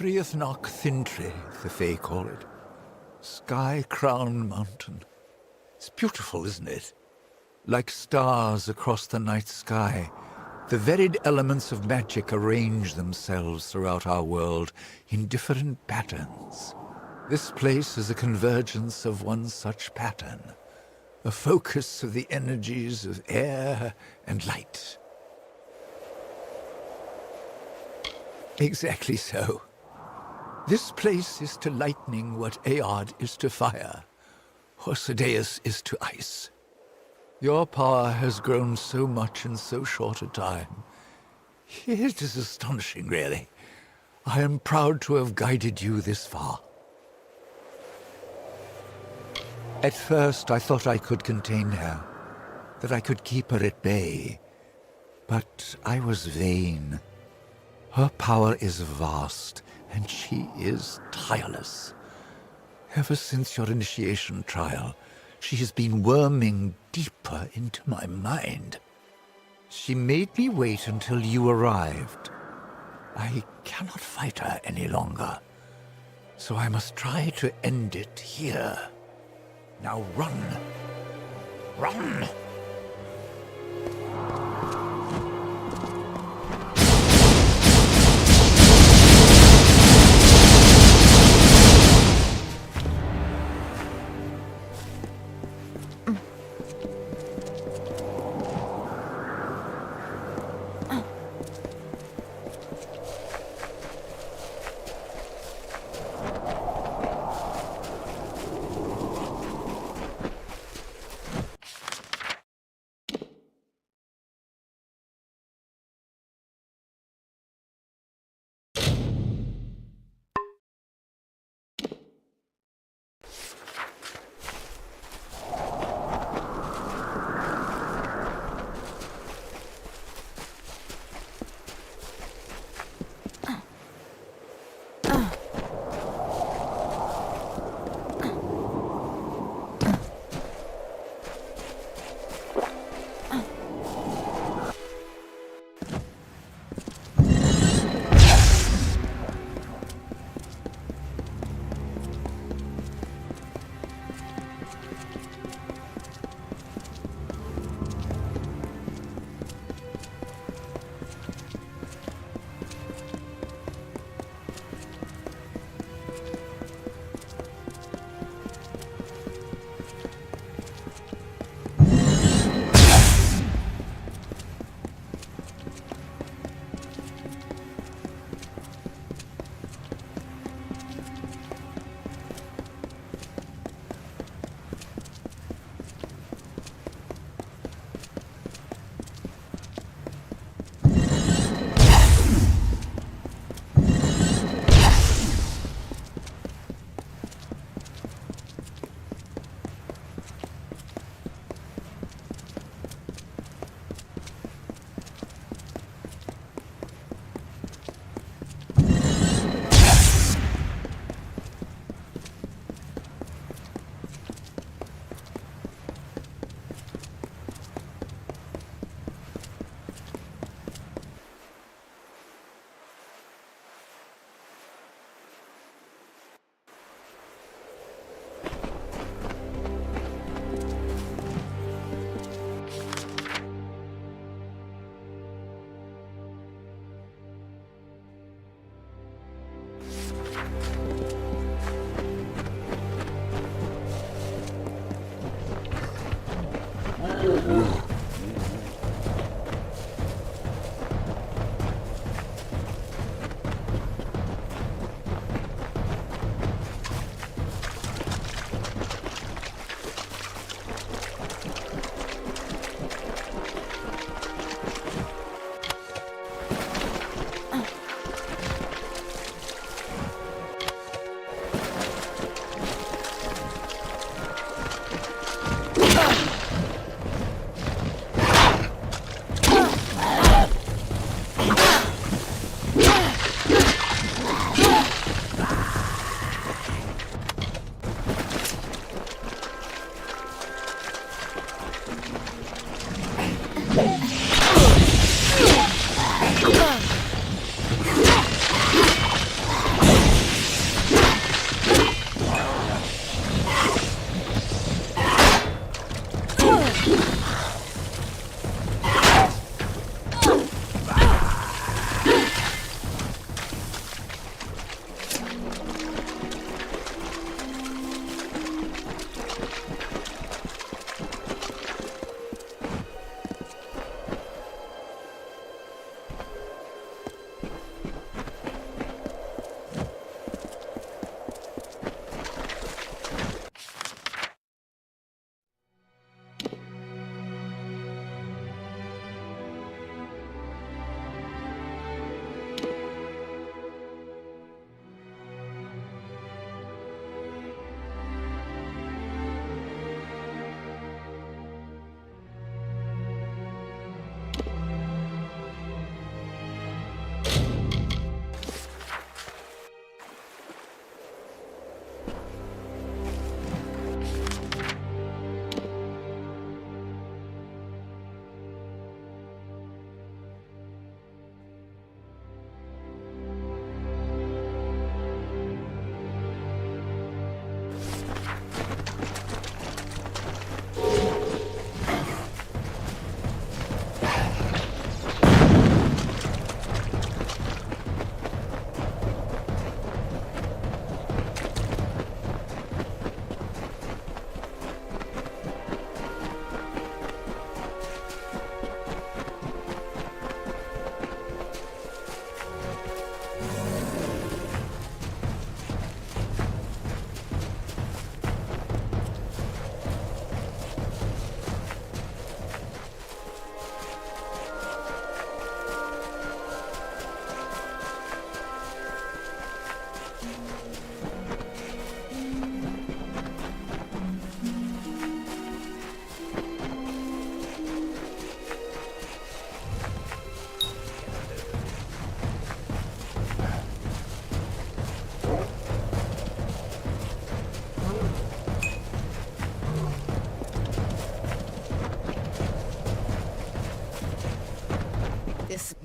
Speaker 7: Criathnock Thintri, the Fae call it. Sky-crowned mountain. It's beautiful, isn't it? Like stars across the night sky, the varied elements of magic arrange themselves throughout our world in different patterns. This place is a convergence of one such pattern, a focus of the energies of air and light. Exactly so. This place is to lightning what Aod is to fire. Orsideus is to ice. Your power has grown so much in so short a time. It is astonishing, really. I am proud to have guided you this far. At first, I thought I could contain her, that I could keep her at bay. But I was vain. Her power is vast, and she is tireless. Ever since your initiation trial, she has been worming deeper into my mind. She made me wait until you arrived. I cannot fight her any longer, so I must try to end it here. Now run! Run!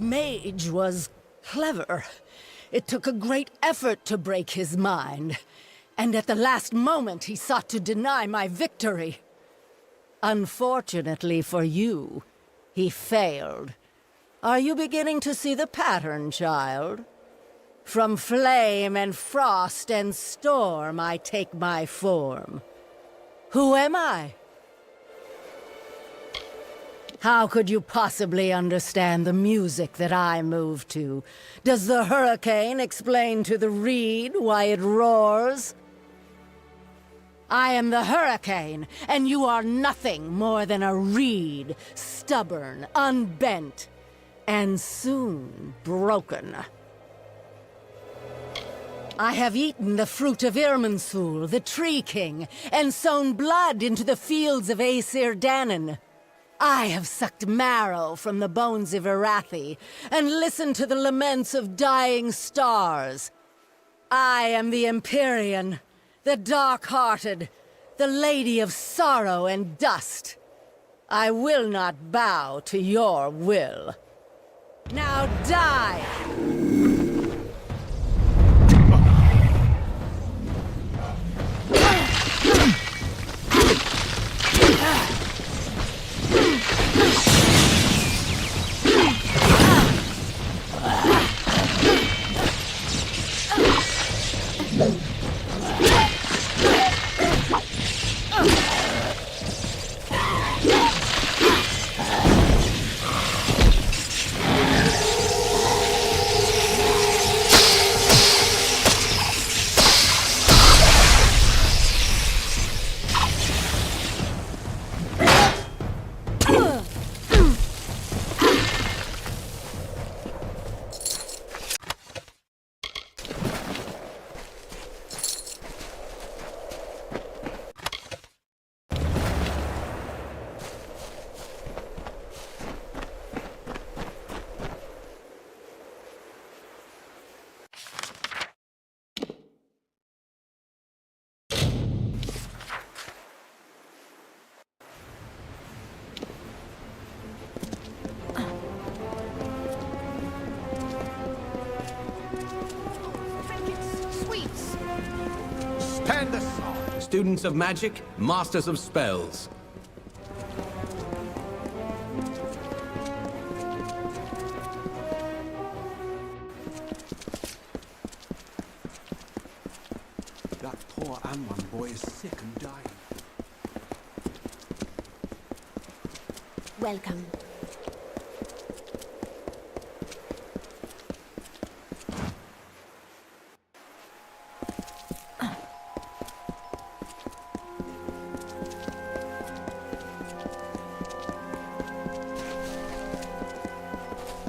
Speaker 16: mage was clever. It took a great effort to break his mind, and at the last moment he sought to deny my victory. Unfortunately for you, he failed. Are you beginning to see the pattern, child? From flame and frost and storm I take my form. Who am I? How could you possibly understand the music that I move to? Does the hurricane explain to the reed why it roars? I am the hurricane, and you are nothing more than a reed, stubborn, unbent, and soon broken. I have eaten the fruit of Irminsul, the Tree King, and sown blood into the fields of Aesir Danon. I have sucked marrow from the bones of Irathi, and listened to the laments of dying stars. I am the Empyrean, the dark-hearted, the Lady of Sorrow and Dust. I will not bow to your will. Now die!
Speaker 17: Stand aside, students of magic, masters of spells.
Speaker 1: That poor Amman boy is sick and dying.
Speaker 5: Welcome.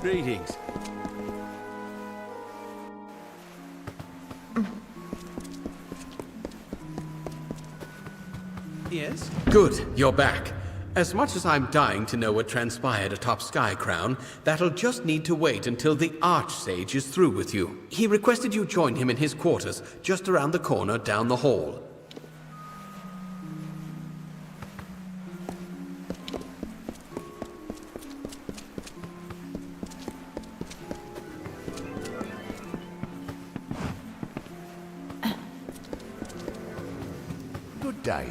Speaker 17: Greetings. Yes? Good, you're back. As much as I'm dying to know what transpired atop Skycrown, that'll just need to wait until the Archsage is through with you. He requested you join him in his quarters, just around the corner down the hall.
Speaker 2: Good day.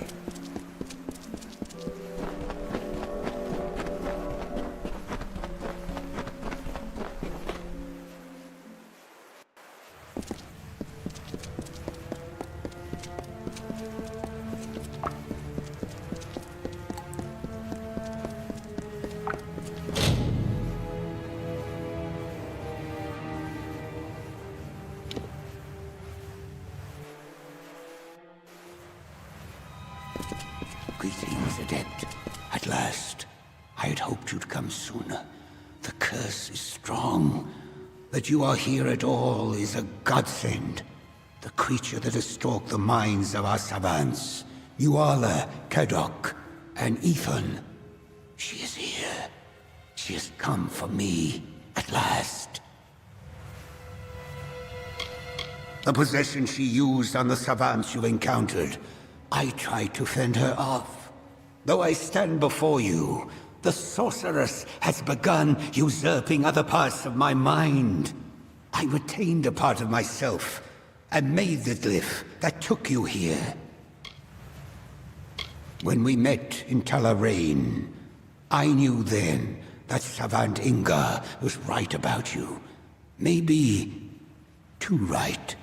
Speaker 9: Greetings, Adept. At last. I had hoped you'd come sooner. The curse is strong. That you are here at all is a godsend. The creature that has stalked the minds of our savants, Nuala, Kadok, and Ethan. She is here. She has come for me, at last. The possession she used on the savants you encountered, I tried to fend her off. Though I stand before you, The sorceress has begun usurping other parts of my mind. I retained a part of myself and made the glyph that took you here. When we met in Talarain, I knew then that Savant Inga was right about you. Maybe too right.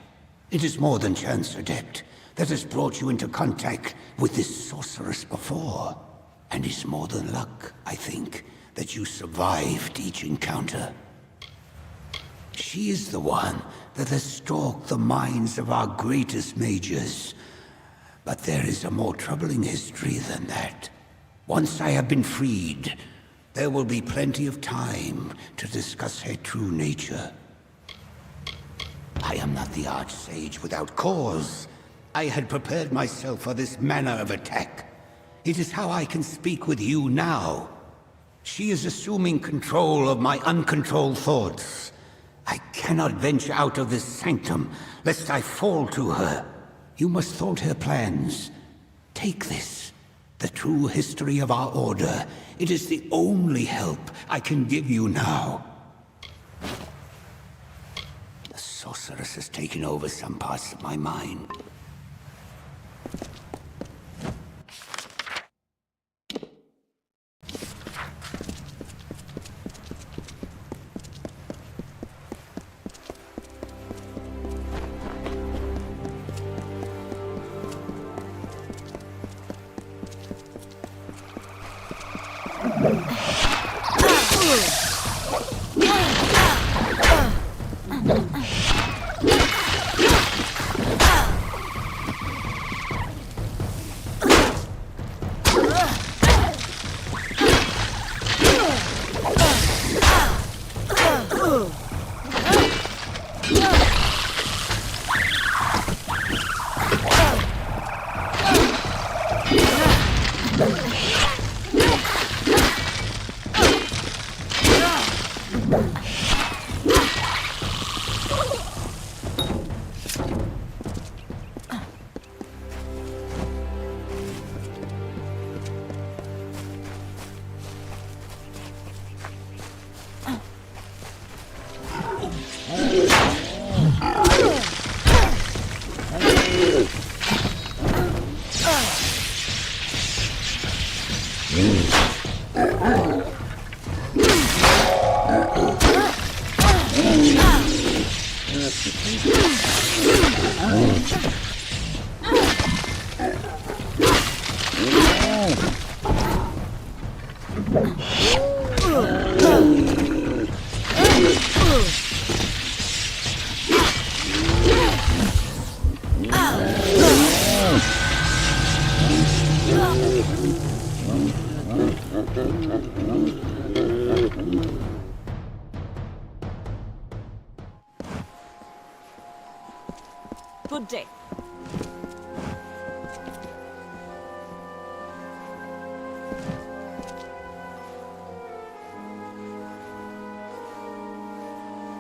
Speaker 9: It is more than chance, Adept, that has brought you into contact with this sorceress before. And it's more than luck, I think, that you survived each encounter. She is the one that has stalked the minds of our greatest mages. But there is a more troubling history than that. Once I have been freed, there will be plenty of time to discuss her true nature. I am not the Archsage without cause. I had prepared myself for this manner of attack. It is how I can speak with you now. She is assuming control of my uncontrolled thoughts. I cannot venture out of this sanctum, lest I fall to her. You must thwart her plans. Take this, the true history of our order. It is the only help I can give you now. The sorceress has taken over some parts of my mind.
Speaker 15: Good day.